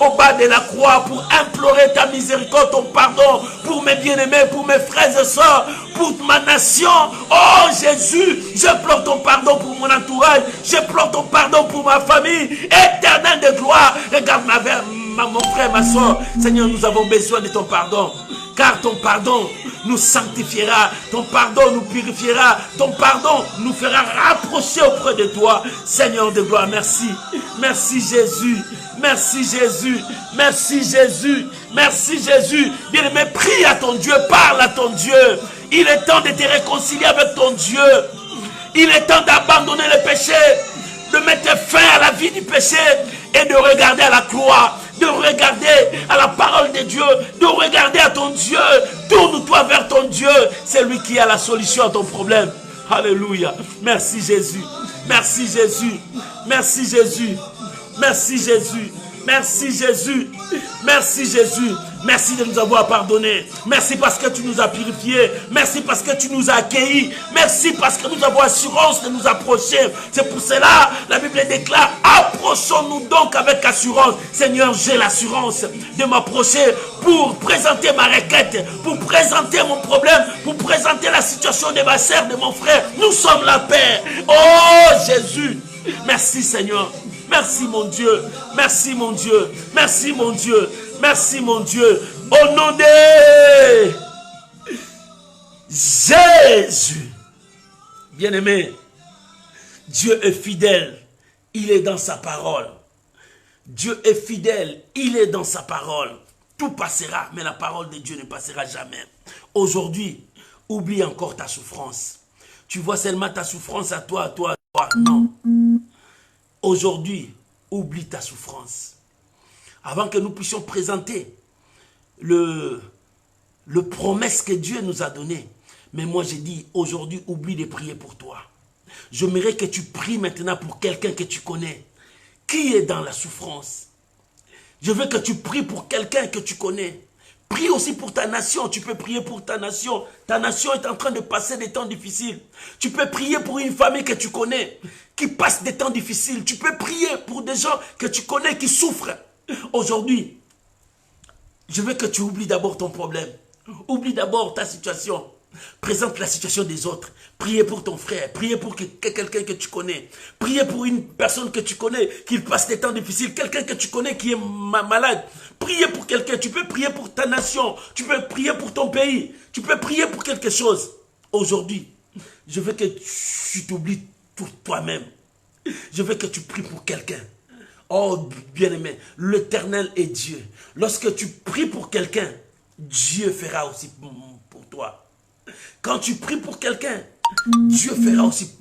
au bas de la croix, pour implorer ta miséricorde, ton pardon, pour mes bien-aimés, pour mes frères et sœurs, pour ma nation. Oh Jésus, je pleure ton pardon pour mon entourage, je pleure ton pardon pour ma famille. Éternel de gloire, regarde mon frère, ma soeur. Seigneur, nous avons besoin de ton pardon, car ton pardon nous sanctifiera, ton pardon nous purifiera, ton pardon nous fera rapprocher auprès de toi. Seigneur de gloire, merci. Merci Jésus. Merci Jésus, merci Jésus, merci Jésus. Bien-aimé, prie à ton Dieu, parle à ton Dieu. Il est temps de te réconcilier avec ton Dieu. Il est temps d'abandonner le péché, de mettre fin à la vie du péché et de regarder à la croix, de regarder à la parole de Dieu, de regarder à ton Dieu. Tourne-toi vers ton Dieu, c'est lui qui a la solution à ton problème. Alléluia. Merci Jésus, merci Jésus, merci Jésus. Merci Jésus, merci Jésus, merci Jésus. Merci de nous avoir pardonné. Merci parce que tu nous as purifiés. Merci parce que tu nous as accueillis. Merci parce que nous avons assurance de nous approcher. C'est pour cela, la Bible déclare, approchons-nous donc avec assurance. Seigneur, j'ai l'assurance de m'approcher pour présenter ma requête, pour présenter mon problème, pour présenter la situation de ma sœur, de mon frère. Nous sommes la paix. Oh Jésus, merci Seigneur. Merci mon Dieu. Merci mon Dieu. Merci mon Dieu. Merci mon Dieu. Au nom de Jésus. Bien-aimé, Dieu est fidèle. Il est dans sa parole. Dieu est fidèle. Il est dans sa parole. Tout passera, mais la parole de Dieu ne passera jamais. Aujourd'hui, oublie encore ta souffrance. Tu vois seulement ta souffrance à toi, à toi, à toi. Non. Aujourd'hui, oublie ta souffrance. Avant que nous puissions présenter le promesse que Dieu nous a donné. Mais moi, j'ai dit, aujourd'hui, oublie de prier pour toi. J'aimerais que tu pries maintenant pour quelqu'un que tu connais, qui est dans la souffrance. Je veux que tu pries pour quelqu'un que tu connais. Prie aussi pour ta nation. Tu peux prier pour ta nation. Ta nation est en train de passer des temps difficiles. Tu peux prier pour une famille que tu connais, qui passe des temps difficiles. Tu peux prier pour des gens que tu connais qui souffrent. Aujourd'hui, je veux que tu oublies d'abord ton problème. Oublie d'abord ta situation. Présente la situation des autres. Priez pour ton frère. Priez pour quelqu'un que tu connais. Priez pour une personne que tu connais qui passe des temps difficiles. Quelqu'un que tu connais qui est malade. Priez pour quelqu'un. Tu peux prier pour ta nation. Tu peux prier pour ton pays. Tu peux prier pour quelque chose. Aujourd'hui, je veux que tu t'oublies pour toi-même. Je veux que tu pries pour quelqu'un. Oh, bien-aimé, l'Éternel est Dieu. Lorsque tu pries pour quelqu'un, Dieu fera aussi pour toi. Quand tu pries pour quelqu'un, Dieu fera aussi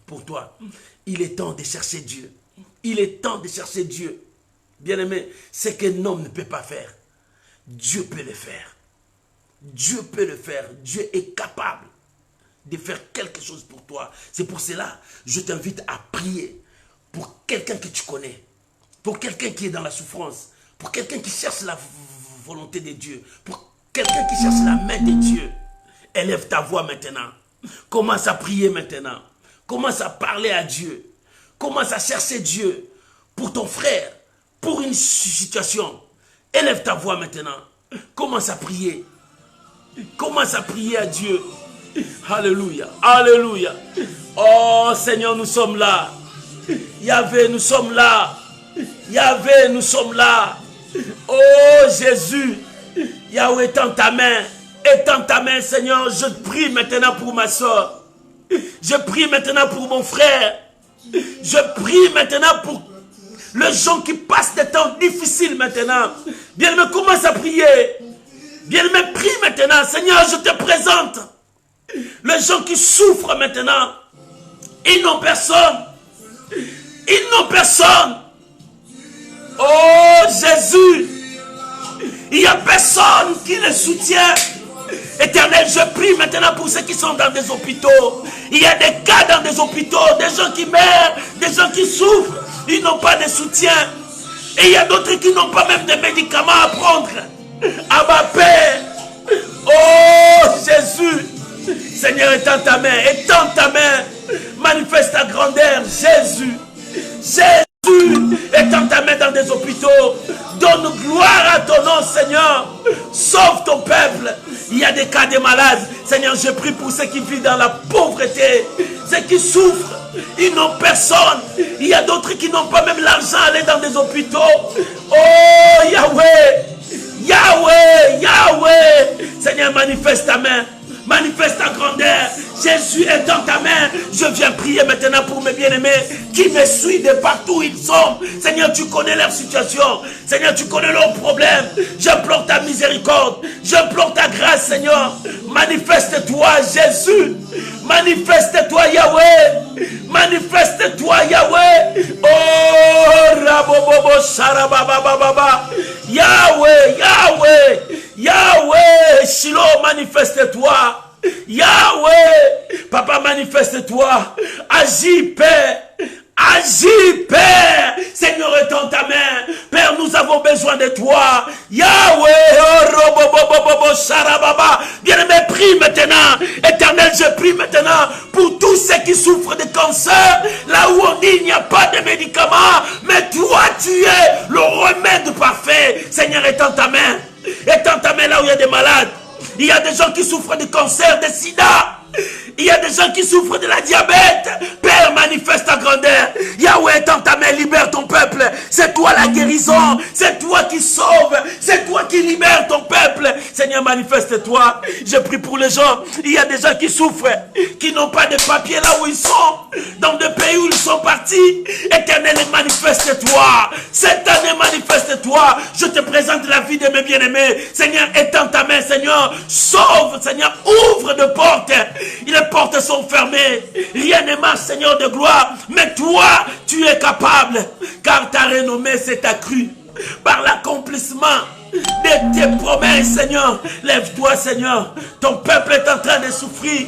pour toi. Il est temps de chercher Dieu. Il est temps de chercher Dieu. Bien-aimé, ce qu'un homme ne peut pas faire, Dieu peut le faire. Dieu peut le faire. Dieu est capable de faire quelque chose pour toi. C'est pour cela, je t'invite à prier pour quelqu'un que tu connais. Pour quelqu'un qui est dans la souffrance, pour quelqu'un qui cherche la volonté de Dieu, pour quelqu'un qui cherche la main de Dieu. Élève ta voix maintenant. Commence à prier maintenant. Commence à parler à Dieu. Commence à chercher Dieu pour ton frère, pour une situation. Élève ta voix maintenant. Commence à prier. Commence à prier à Dieu. Alléluia. Alléluia. Oh Seigneur, nous sommes là. Yahvé, nous sommes là. Yahvé, nous sommes là. Oh Jésus, Yahweh, étends ta main. Étends ta main, Seigneur. Je prie maintenant pour ma soeur. Je prie maintenant pour mon frère. Je prie maintenant pour les gens qui passent des temps difficiles maintenant. Bien-aimé, commence à prier. Bien-aimé, prie maintenant. Seigneur, je te présente les gens qui souffrent maintenant. Ils n'ont personne. Ils n'ont personne. Oh Jésus, il n'y a personne qui les soutient. Éternel, je prie maintenant pour ceux qui sont dans des hôpitaux. Il y a des cas dans des hôpitaux, des gens qui meurent, des gens qui souffrent. Ils n'ont pas de soutien. Et il y a d'autres qui n'ont pas même de médicaments à prendre. À ma paix. Oh Jésus, Seigneur, étends ta main, étends ta main. Manifeste ta grandeur, Jésus. Jésus, étends ta main dans des hôpitaux. Donne gloire à ton nom, Seigneur. Sauve ton peuple. Il y a des cas de malades. Seigneur, je prie pour ceux qui vivent dans la pauvreté, ceux qui souffrent. Ils n'ont personne. Il y a d'autres qui n'ont pas même l'argent à aller dans des hôpitaux. Oh Yahweh, Yahweh, Yahweh. Seigneur, manifeste ta main. Manifeste ta grandeur. Jésus est dans ta main. Je viens prier maintenant pour mes bien-aimés qui me suivent de partout où ils sont. Seigneur, tu connais leur situation. Seigneur, tu connais leurs problèmes. J'implore ta miséricorde. J'implore ta grâce, Seigneur. Manifeste-toi, Jésus. Manifeste-toi, Yahweh. Manifeste-toi, Yahweh. Oh, Rabobobo, Sarababababa. Yahweh, Yahweh. Yahweh, Shiloh, manifeste-toi. Yahweh, Papa, manifeste-toi. Agis, Père. Agis, Père. Seigneur, étends ta main. Père, nous avons besoin de toi. Yahweh, bien-aimé, prie maintenant. Éternel, je prie maintenant pour tous ceux qui souffrent de cancer. Là où on dit il n'y a pas de médicaments. Mais toi, tu es le remède parfait. Seigneur, étends ta main. Étends ta main là où il y a des malades. Il y a des gens qui souffrent de cancer, de sida. Il y a des gens qui souffrent de la diabète. Père, manifeste ta grandeur. Yahweh, étends ta main, libère ton peuple. C'est toi la guérison. C'est toi qui sauves. C'est toi qui libères ton peuple. Seigneur, manifeste-toi. Je prie pour les gens. Il y a des gens qui souffrent, qui n'ont pas de papier là où ils sont, dans des pays où ils sont partis. Éternel, manifeste-toi. Cette année, manifeste-toi. Je te présente la vie de mes bien-aimés. Seigneur, étends ta main, Seigneur. Sauve, Seigneur. Ouvre de portes. Les portes sont fermées. Rien ne marche, Seigneur de gloire. Mais toi, tu es capable. Car ta renommée s'est accrue par l'accomplissement de tes promesses, Seigneur. Lève-toi, Seigneur. Ton peuple est en train de souffrir.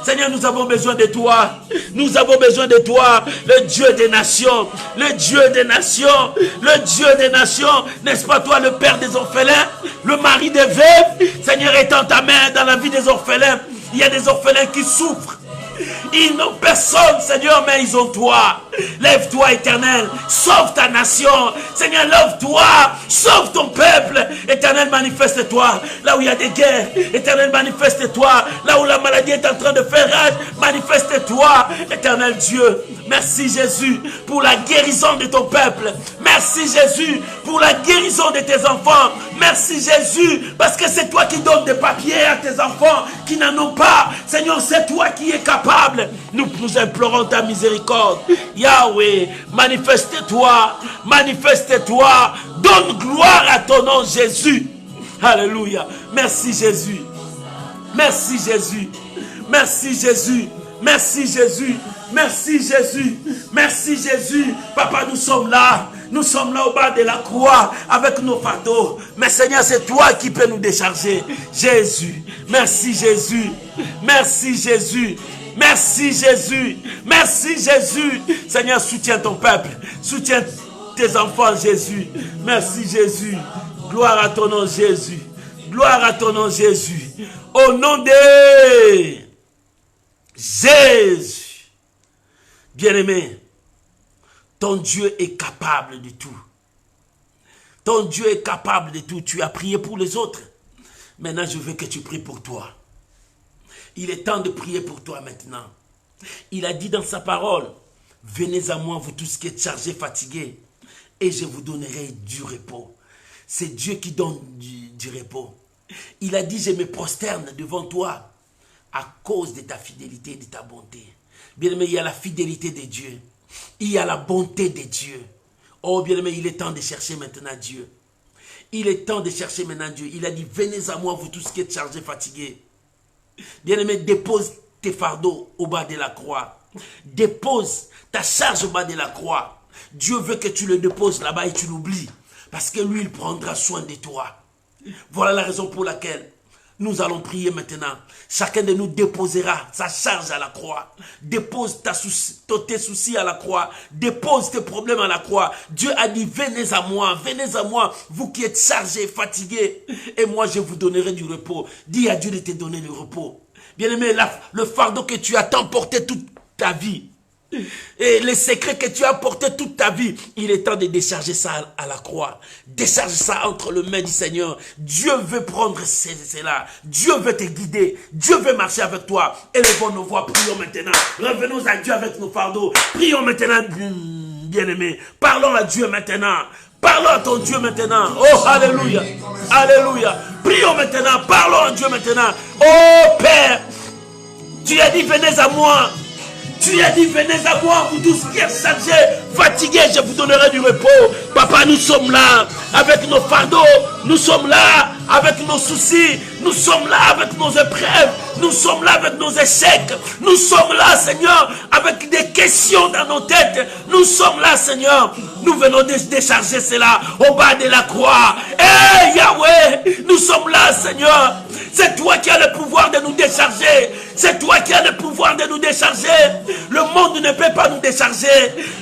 Seigneur, nous avons besoin de toi. Nous avons besoin de toi, le Dieu des nations. Le Dieu des nations. Le Dieu des nations. N'est-ce pas toi, le Père des orphelins, le mari des veuves? Seigneur, étends ta main dans la vie des orphelins. Il y a des orphelins qui souffrent. Ils n'ont personne, Seigneur, mais ils ont toi. Lève-toi, Éternel. Sauve ta nation. Seigneur, lève-toi. Sauve ton peuple. Éternel, manifeste-toi. Là où il y a des guerres, Éternel, manifeste-toi. Là où la maladie est en train de faire rage, manifeste-toi. Éternel Dieu, merci Jésus pour la guérison de ton peuple. Merci Jésus pour la guérison de tes enfants. Merci Jésus parce que c'est toi qui donnes des papiers à tes enfants qui n'en ont pas. Seigneur, c'est toi qui es capable. Nous implorons ta miséricorde. Yahweh, manifeste-toi. Manifeste-toi. Donne gloire à ton nom Jésus. Alléluia. Merci Jésus. Merci Jésus. Merci Jésus. Merci Jésus. Merci Jésus. Merci Jésus. Papa, nous sommes là. Nous sommes là au bas de la croix avec nos fardeaux. Mais Seigneur, c'est toi qui peux nous décharger. Jésus. Merci Jésus. Merci Jésus. Merci Jésus. Merci Jésus. Seigneur, soutiens ton peuple. Soutiens tes enfants, Jésus. Merci Jésus. Gloire à ton nom, Jésus. Gloire à ton nom, Jésus. Au nom de Jésus. Bien-aimé, ton Dieu est capable de tout. Ton Dieu est capable de tout. Tu as prié pour les autres. Maintenant, je veux que tu pries pour toi. Il est temps de prier pour toi maintenant. Il a dit dans sa parole, venez à moi, vous tous qui êtes chargés, fatigués, et je vous donnerai du repos. C'est Dieu qui donne du repos. Il a dit, je me prosterne devant toi à cause de ta fidélité et de ta bonté. Bien-aimé, il y a la fidélité de Dieu. Il y a la bonté de Dieu. Oh, bien-aimé, il est temps de chercher maintenant Dieu. Il est temps de chercher maintenant Dieu. Il a dit, venez à moi, vous tous qui êtes chargés, fatigués. Bien-aimé, dépose tes fardeaux au bas de la croix. Dépose ta charge au bas de la croix. Dieu veut que tu le déposes là-bas et tu l'oublies. Parce que lui, il prendra soin de toi. Voilà la raison pour laquelle nous allons prier maintenant. Chacun de nous déposera sa charge à la croix. Dépose tes soucis à la croix. Dépose tes problèmes à la croix. Dieu a dit, venez à moi, vous qui êtes chargés, fatigués. Et moi, je vous donnerai du repos. Dis à Dieu de te donner le repos. Bien-aimé, le fardeau que tu as tant porté toute ta vie, et les secrets que tu as portés toute ta vie, il est temps de décharger ça à la croix. Décharge ça entre les mains du Seigneur. Dieu veut prendre cela. Dieu veut te guider. Dieu veut marcher avec toi. Élevons nos voix, prions maintenant. Revenons à Dieu avec nos fardeaux. Prions maintenant, bien-aimés. Parlons à Dieu maintenant. Parlons à ton Dieu maintenant. Oh, alléluia. Alléluia. Prions maintenant. Parlons à Dieu maintenant. Oh, Père, tu as dit, venez à moi. Tu as dit, venez à moi, vous tous qui êtes chargés, fatigués, je vous donnerai du repos. Papa, nous sommes là avec nos fardeaux, nous sommes là avec nos soucis, nous sommes là avec nos épreuves, nous sommes là avec nos échecs, nous sommes là, Seigneur, avec des questions dans nos têtes. Nous sommes là, Seigneur, nous venons de décharger cela au bas de la croix. Yahweh, nous sommes là, Seigneur. C'est toi qui as le pouvoir de nous décharger. C'est toi qui as le pouvoir de nous décharger. Le monde ne peut pas nous décharger.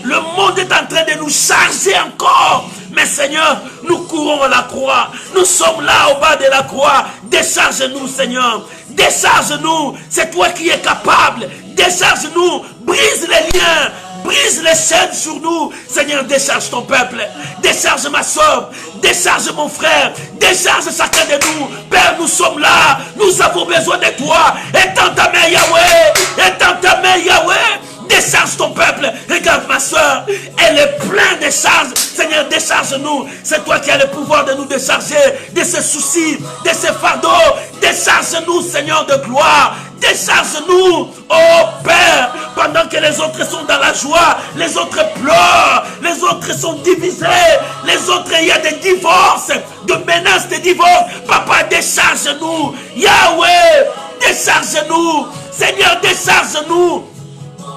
Le monde est en train de nous charger encore. Mais Seigneur, nous courons à la croix. Nous sommes là au bas de la croix. Décharge-nous, Seigneur. Décharge-nous. C'est toi qui es capable. Décharge-nous. Brise les liens. Brise les chaînes sur nous. Seigneur, décharge ton peuple. Décharge ma soeur. Décharge mon frère. Décharge chacun de nous. Père, nous sommes là. Nous avons besoin de toi. Étends ta main, Yahweh. Étends ta main, Yahweh. Décharge ton peuple. Regarde ma soeur. Elle est pleine de charges. Seigneur, décharge-nous. C'est toi qui as le pouvoir de nous décharger de ces soucis, de ces fardeaux. Décharge-nous, Seigneur de gloire. Décharge-nous, oh Père, pendant que les autres sont dans la joie, les autres pleurent, les autres sont divisés, les autres, il y a des divorces, de menaces de divorce. Papa, décharge-nous. Yahweh, décharge-nous. Seigneur, décharge-nous.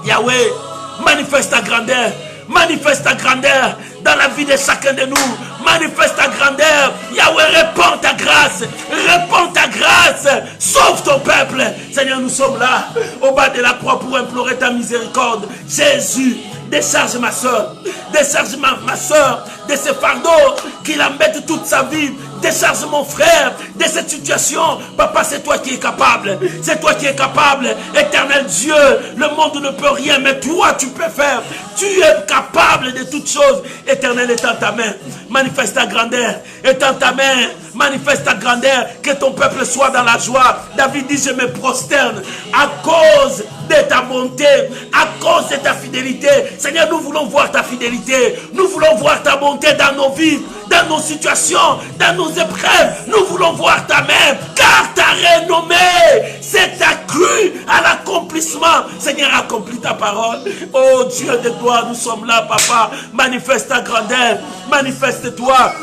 Yahweh, manifeste ta grandeur. Manifeste ta grandeur dans la vie de chacun de nous. Manifeste ta grandeur. Yahweh, répands ta grâce. Répands ta grâce. Sauve ton peuple. Seigneur, nous sommes là au bas de la croix pour implorer ta miséricorde. Jésus, décharge ma soeur. Décharge ma soeur de ce fardeau qui l'embête toute sa vie. Décharge mon frère de cette situation. Papa, c'est toi qui es capable. C'est toi qui es capable. Éternel Dieu, le monde ne peut rien, mais toi tu peux faire. Tu es capable de toutes choses. Éternel, étends ta main. Manifeste ta grandeur. Étends ta main. Manifeste ta grandeur. Que ton peuple soit dans la joie. David dit, je me prosterne à cause de ta bonté, à cause de ta fidélité. Seigneur, nous voulons voir ta fidélité. Nous voulons voir ta bonté dans nos vies, dans nos situations, dans nos épreuves. Nous voulons voir ta main, car ta renommée s'est accrue à l'accomplissement. Seigneur, accomplis ta parole. Oh Dieu de gloire, nous sommes là, Papa. Manifeste ta grandeur. Manifeste-toi.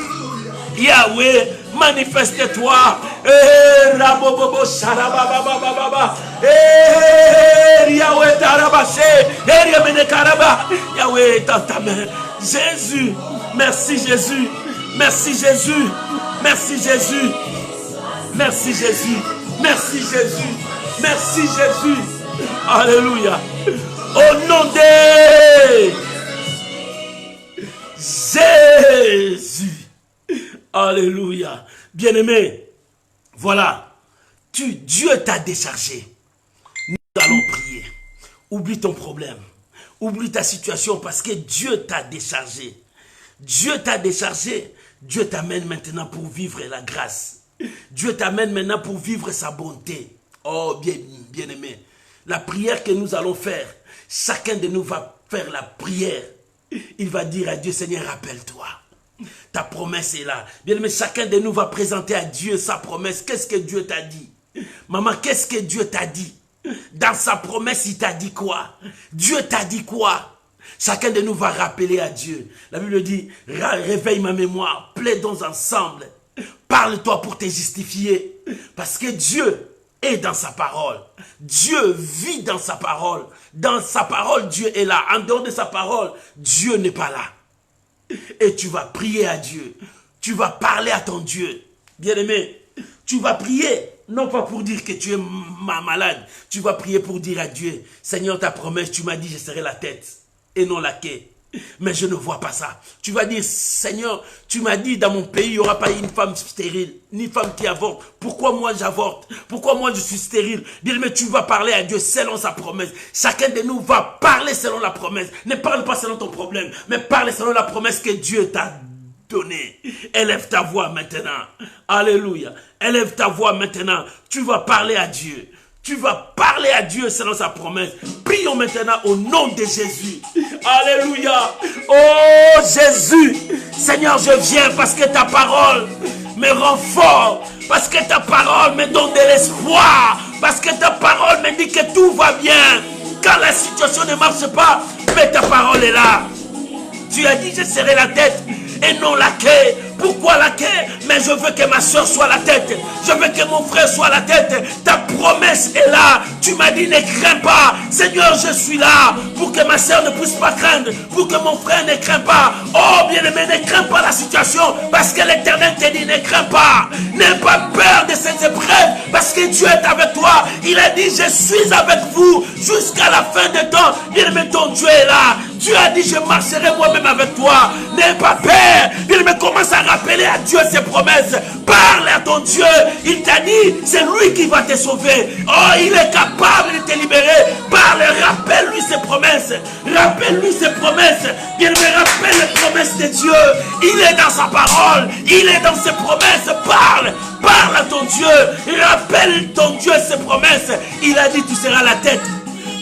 Yahweh, manifeste-toi. Yahweh, Yahweh, dans ta main. Jésus, merci Jésus. Merci Jésus. Merci Jésus. Merci Jésus. Merci Jésus. Merci Jésus. Alléluia. Au nom de Jésus. Alléluia. Bien-aimé, voilà. Dieu t'a déchargé. Nous allons prier. Oublie ton problème. Oublie ta situation parce que Dieu t'a déchargé. Dieu t'a déchargé. Dieu t'amène maintenant pour vivre la grâce. Dieu t'amène maintenant pour vivre sa bonté. Oh, bien-aimé. La prière que nous allons faire, chacun de nous va faire la prière. Il va dire à Dieu, Seigneur, rappelle-toi. Ta promesse est là. Bien-aimé, chacun de nous va présenter à Dieu sa promesse. Qu'est-ce que Dieu t'a dit? Maman, qu'est-ce que Dieu t'a dit? Dans sa promesse, il t'a dit quoi? Dieu t'a dit quoi? Chacun de nous va rappeler à Dieu. La Bible dit, réveille ma mémoire, plaidons ensemble. Parle-toi pour te justifier. Parce que Dieu est dans sa parole. Dieu vit dans sa parole. Dans sa parole, Dieu est là. En dehors de sa parole, Dieu n'est pas là. Et tu vas prier à Dieu. Tu vas parler à ton Dieu. Bien-aimé, tu vas prier. Non pas pour dire que tu es malade. Tu vas prier pour dire à Dieu, Seigneur, ta promesse, tu m'as dit, je serai la tête et non la queue. Mais je ne vois pas ça. Tu vas dire, Seigneur, tu m'as dit, dans mon pays, il n'y aura pas une femme stérile, ni femme qui avorte. Pourquoi moi j'avorte? Pourquoi moi je suis stérile? Dis, mais tu vas parler à Dieu selon sa promesse. Chacun de nous va parler selon la promesse. Ne parle pas selon ton problème, mais parle selon la promesse que Dieu t'a donnée. Élève ta voix maintenant. Alléluia. Élève ta voix maintenant. Tu vas parler à Dieu. Tu vas parler à Dieu selon sa promesse. Prions maintenant au nom de Jésus. Alléluia. Oh Jésus. Seigneur, je viens parce que ta parole me rend fort. Parce que ta parole me donne de l'espoir. Parce que ta parole me dit que tout va bien. Quand la situation ne marche pas, mais ta parole est là. Tu as dit, je serai la tête et non la queue. Pourquoi la quai? Mais je veux que ma soeur soit la tête. Je veux que mon frère soit la tête. Ta promesse est là. Tu m'as dit ne crains pas. Seigneur, je suis là pour que ma soeur ne puisse pas craindre. Pour que mon frère ne crains pas. Oh bien-aimé, ne crains pas la situation. Parce que l'Éternel te dit ne crains pas. N'aie pas peur de ces épreuves. Parce que Dieu est avec toi. Il a dit je suis avec vous jusqu'à la fin des temps. Bien-aimé, ton Dieu est là. Dieu a dit je marcherai moi-même avec toi. N'aie pas peur. Bien-aimé, commence à rappeler à Dieu ses promesses. Parle à ton Dieu. Il t'a dit c'est lui qui va te sauver. Oh, il est capable de te libérer. Parle, rappelle-lui ses promesses. Rappelle-lui ses promesses. Bien-aimé, rappelle les promesses de Dieu. Il est dans sa parole. Il est dans ses promesses. Parle. Parle à ton Dieu. Rappelle ton Dieu ses promesses. Il a dit tu seras la tête.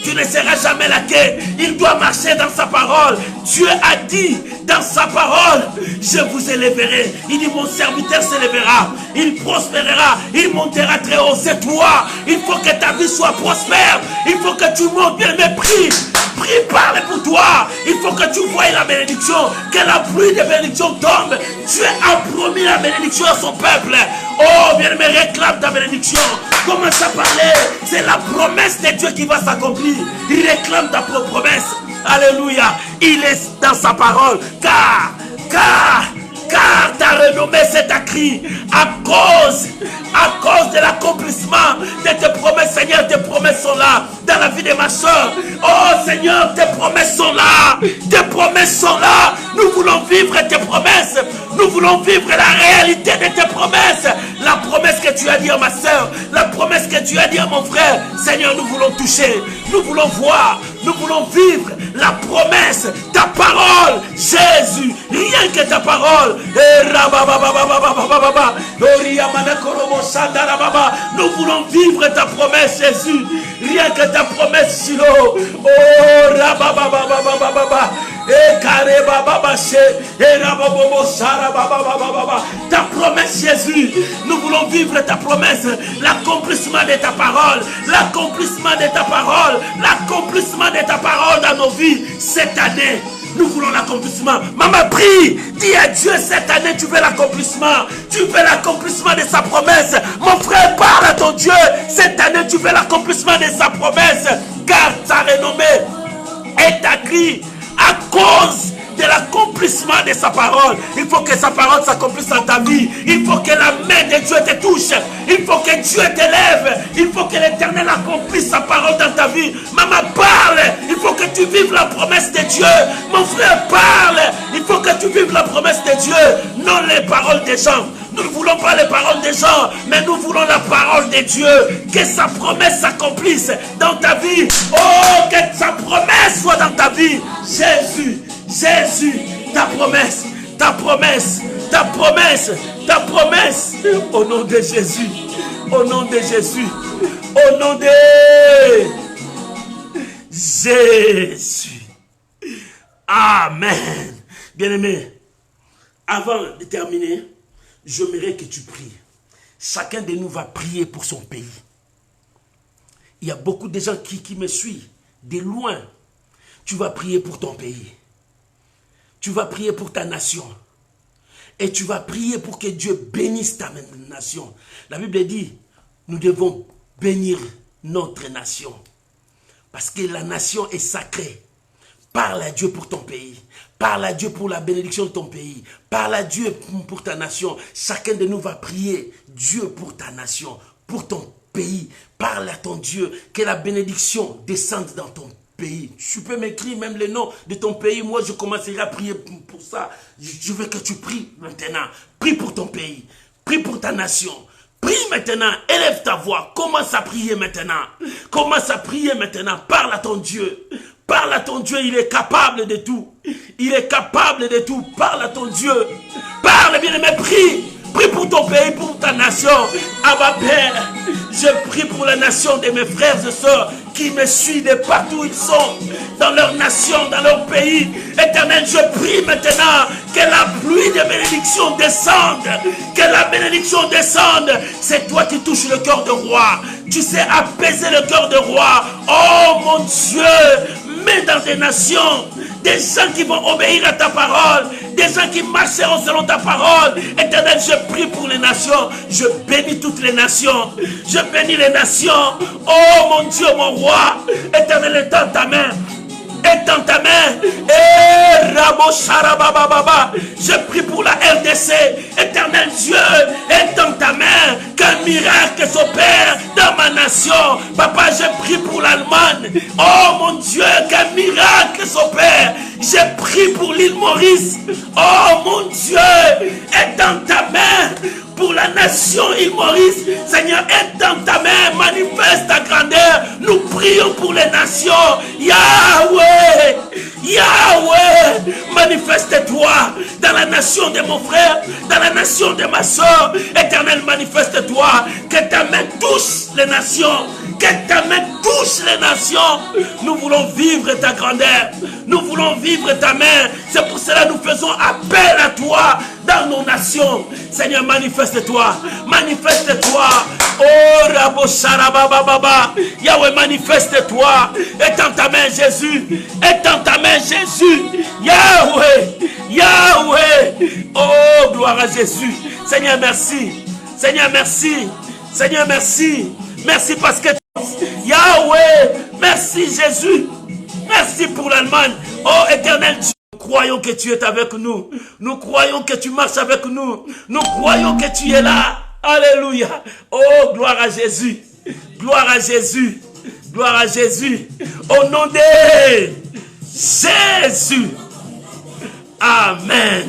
Tu ne seras jamais la quai. Il doit marcher dans sa parole. Dieu a dit dans sa parole, je vous élèverai. Il dit mon serviteur s'élèvera. Il prospérera. Il montera très haut. C'est toi. Il faut que ta vie soit prospère. Il faut que tu montes bien. Mais prie. Prie, parle pour toi. Il faut que tu voies la bénédiction. Que la pluie de bénédiction tombe. Dieu a promis la bénédiction à son peuple. Oh, bien-aimé, réclame ta bénédiction. Commence à parler. C'est la promesse de Dieu qui va s'accomplir. Il réclame ta promesse. Alléluia. Il est dans sa parole. Car ta renommée s'est accrue à cause de l'accomplissement de tes promesses. Seigneur, tes promesses sont là dans la vie de ma soeur. Oh Seigneur, tes promesses sont là. Tes promesses sont là. Nous voulons vivre tes promesses. Nous voulons vivre la réalité de tes promesses. La promesse que tu as dit à ma soeur, la promesse que tu as dit à mon frère. Seigneur, nous voulons toucher. Nous voulons voir. Nous voulons vivre la promesse, ta parole, Jésus, rien que ta parole. Nous voulons vivre ta promesse, Jésus, rien que ta promesse, Silo. Oh, ta promesse, Jésus, nous voulons vivre ta promesse, l'accomplissement de ta parole, l'accomplissement de ta parole, l'accomplissement de ta parole dans nos vies cette année. Nous voulons l'accomplissement. Maman, prie. Dis à Dieu, cette année, tu veux l'accomplissement. Tu veux l'accomplissement de sa promesse. Mon frère, parle à ton Dieu. Cette année, tu veux l'accomplissement de sa promesse. Car sa renommée est accrue à cause de l'accomplissement de sa parole. Il faut que sa parole s'accomplisse dans ta vie. Il faut que la main de Dieu te touche. Il faut que Dieu t'élève. Il faut que l'Éternel accomplisse sa parole dans ta vie. Maman, parle. Il faut que tu vives la promesse de Dieu. Mon frère, parle. Il faut que tu vives la promesse de Dieu, non les paroles des gens. Nous ne voulons pas les paroles des gens, mais nous voulons la parole de Dieu. Que sa promesse s'accomplisse dans ta vie. Oh, que sa promesse soit dans ta vie. Jésus, Jésus, ta promesse, ta promesse, ta promesse, ta promesse. Au nom de Jésus, au nom de Jésus, au nom de Jésus. Amen. Bien-aimé, avant de terminer, j'aimerais que tu pries. Chacun de nous va prier pour son pays. Il y a beaucoup de gens qui me suivent de loin. Tu vas prier pour ton pays. Tu vas prier pour ta nation. Et tu vas prier pour que Dieu bénisse ta nation. La Bible dit, nous devons bénir notre nation. Parce que la nation est sacrée. Parle à Dieu pour ton pays. Parle à Dieu pour la bénédiction de ton pays. Parle à Dieu pour ta nation. Chacun de nous va prier Dieu pour ta nation, pour ton pays. Parle à ton Dieu, que la bénédiction descende dans ton pays. Tu peux m'écrire même le nom de ton pays. Moi, je commencerai à prier pour ça. Je veux que tu pries maintenant. Prie pour ton pays. Prie pour ta nation. Prie maintenant. Élève ta voix. Commence à prier maintenant. Commence à prier maintenant. Parle à ton Dieu. Parle à ton Dieu, il est capable de tout. Il est capable de tout. Parle à ton Dieu. Parle, bien-aimé, prie. Prie pour ton pays, pour ta nation. Abba Père, je prie pour la nation de mes frères et sœurs qui me suivent de partout où ils sont, dans leur nation, dans leur pays. Éternel, je prie maintenant que la pluie de bénédiction descende. Que la bénédiction descende. C'est toi qui touches le cœur de roi. Tu sais apaiser le cœur de roi. Oh mon Dieu, mets dans des nations des gens qui vont obéir à ta parole, des gens qui marcheront selon ta parole. Éternel, je prie pour les nations. Je bénis toutes les nations. Je bénis les nations. Oh mon Dieu, mon roi. Éternel, étends ta main. Étends ta main. Je prie pour la RDC. Éternel Dieu, étends ta main. Qu'un miracle s'opère dans ma nation. Papa, je prie pour l'Allemagne. Oh mon Dieu, qu'un miracle s'opère. Je prie pour l'île Maurice. Oh mon Dieu, étends ta main pour la nation île Maurice. Seigneur, étends ta main, manifeste ta grandeur. Nous prions pour les nations. Yahweh, Yahweh, manifeste-toi dans la nation de mon frère, dans la nation de ma soeur. Éternel, manifeste-toi. Que ta main touche les nations. Que ta main touche les nations. Nous voulons vivre ta grandeur. Nous voulons vivre ta main. C'est pour cela que nous faisons appel à toi dans nos nations. Seigneur, manifeste-toi. Manifeste-toi. Oh, Rabo Sarababa. Yahweh, manifeste-toi. Étends ta main, Jésus. Étends ta main, Jésus. Yahweh. Yahweh. Oh, gloire à Jésus. Seigneur, merci. Seigneur, merci. Seigneur, merci. Merci parce que Yahweh, merci Jésus. Merci pour l'Allemagne. Oh éternel Dieu, nous croyons que tu es avec nous. Nous croyons que tu marches avec nous. Nous croyons que tu es là. Alléluia. Oh, gloire à Jésus. Gloire à Jésus. Gloire à Jésus. Au nom de Jésus. Amen.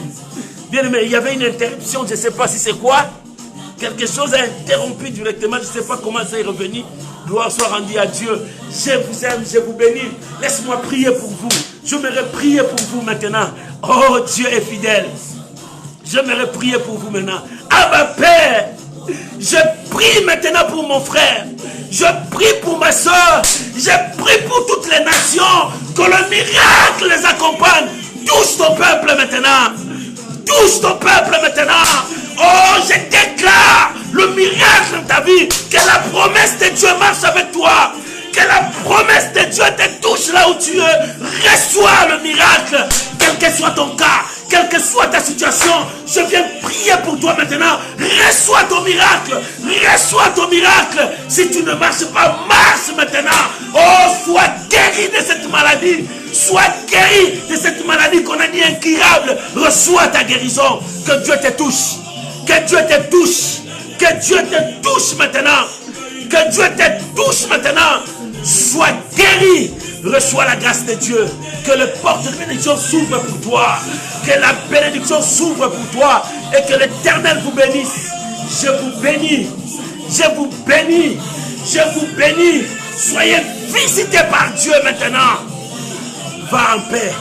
Bien aimé, il y avait une interruption, je ne sais pas si c'est quoi. Quelque chose a interrompu directement, je ne sais pas comment ça est revenu. Gloire soit rendue à Dieu. Je vous aime, je vous bénis. Laisse-moi prier pour vous. Je m'aimerais prier pour vous maintenant. Oh, Dieu est fidèle. Je m'aimerais prier pour vous maintenant. Abba Père, je prie maintenant pour mon frère. Je prie pour ma soeur. Je prie pour toutes les nations. Que le miracle les accompagne. Touche ton peuple maintenant. Touche ton peuple maintenant. Oh, je déclare le miracle de ta vie. Que la promesse de Dieu marche avec toi. Que la promesse de Dieu te touche là où tu es. Reçois le miracle. Quel que soit ton cas, quelle que soit ta situation, je viens prier pour toi maintenant. Reçois ton miracle. Reçois ton miracle. Si tu ne marches pas, marche maintenant. Oh, sois guéri de cette maladie. Sois guéri de cette maladie qu'on a dit incurable. Reçois ta guérison. Que Dieu te touche. Que Dieu te touche. Que Dieu te touche maintenant. Que Dieu te touche maintenant. Sois guéri. Reçois la grâce de Dieu. Que les portes de bénédiction s'ouvrent pour toi. Que la bénédiction s'ouvre pour toi. Et que l'Éternel vous bénisse. Je vous bénis. Je vous bénis. Je vous bénis. Soyez visités par Dieu maintenant. Va en paix.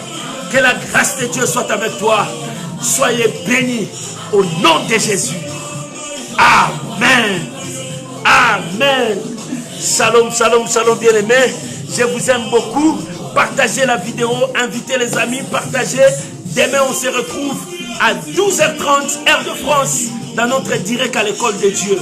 Que la grâce de Dieu soit avec toi. Soyez bénis au nom de Jésus. Amen. Amen. Shalom, shalom, shalom, bien-aimés. Je vous aime beaucoup. Partagez la vidéo, invitez les amis, partagez. Demain, on se retrouve à 12h30, heure de France, dans notre direct à l'école de Dieu.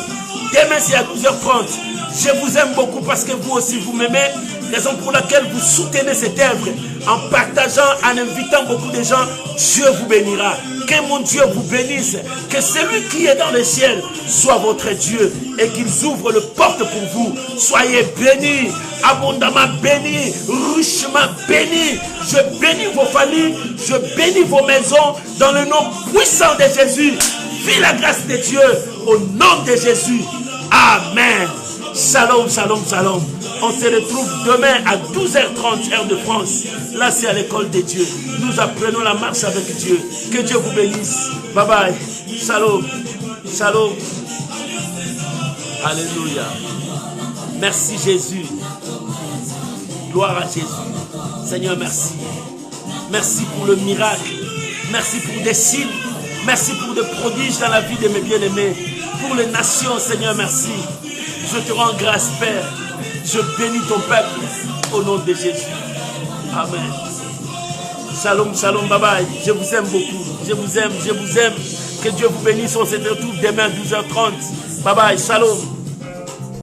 Demain, c'est à 12h30. Je vous aime beaucoup parce que vous aussi, vous m'aimez. Raison pour laquelle vous soutenez cette œuvre. En partageant, en invitant beaucoup de gens, Dieu vous bénira. Que mon Dieu vous bénisse. Que celui qui est dans le ciel soit votre Dieu. Et qu'il ouvre le porte pour vous. Soyez bénis, abondamment bénis, richement bénis. Je bénis vos familles. Je bénis vos maisons. Dans le nom puissant de Jésus. Vive la grâce de Dieu. Au nom de Jésus. Amen. Shalom, shalom, shalom. On se retrouve demain à 12h30 heure de France. Là, c'est à l'école de Dieu. Nous apprenons la marche avec Dieu. Que Dieu vous bénisse. Bye bye. Shalom. Shalom. Alléluia. Merci Jésus. Gloire à Jésus. Seigneur, merci. Merci pour le miracle. Merci pour des signes. Merci pour des prodiges dans la vie de mes bien-aimés. Pour les nations, Seigneur, merci. Je te rends grâce, Père. Je bénis ton peuple au nom de Jésus. Amen. Shalom, shalom, bye bye. Je vous aime beaucoup. Je vous aime, je vous aime. Que Dieu vous bénisse. On se retrouve demain à 12h30. Bye bye, shalom.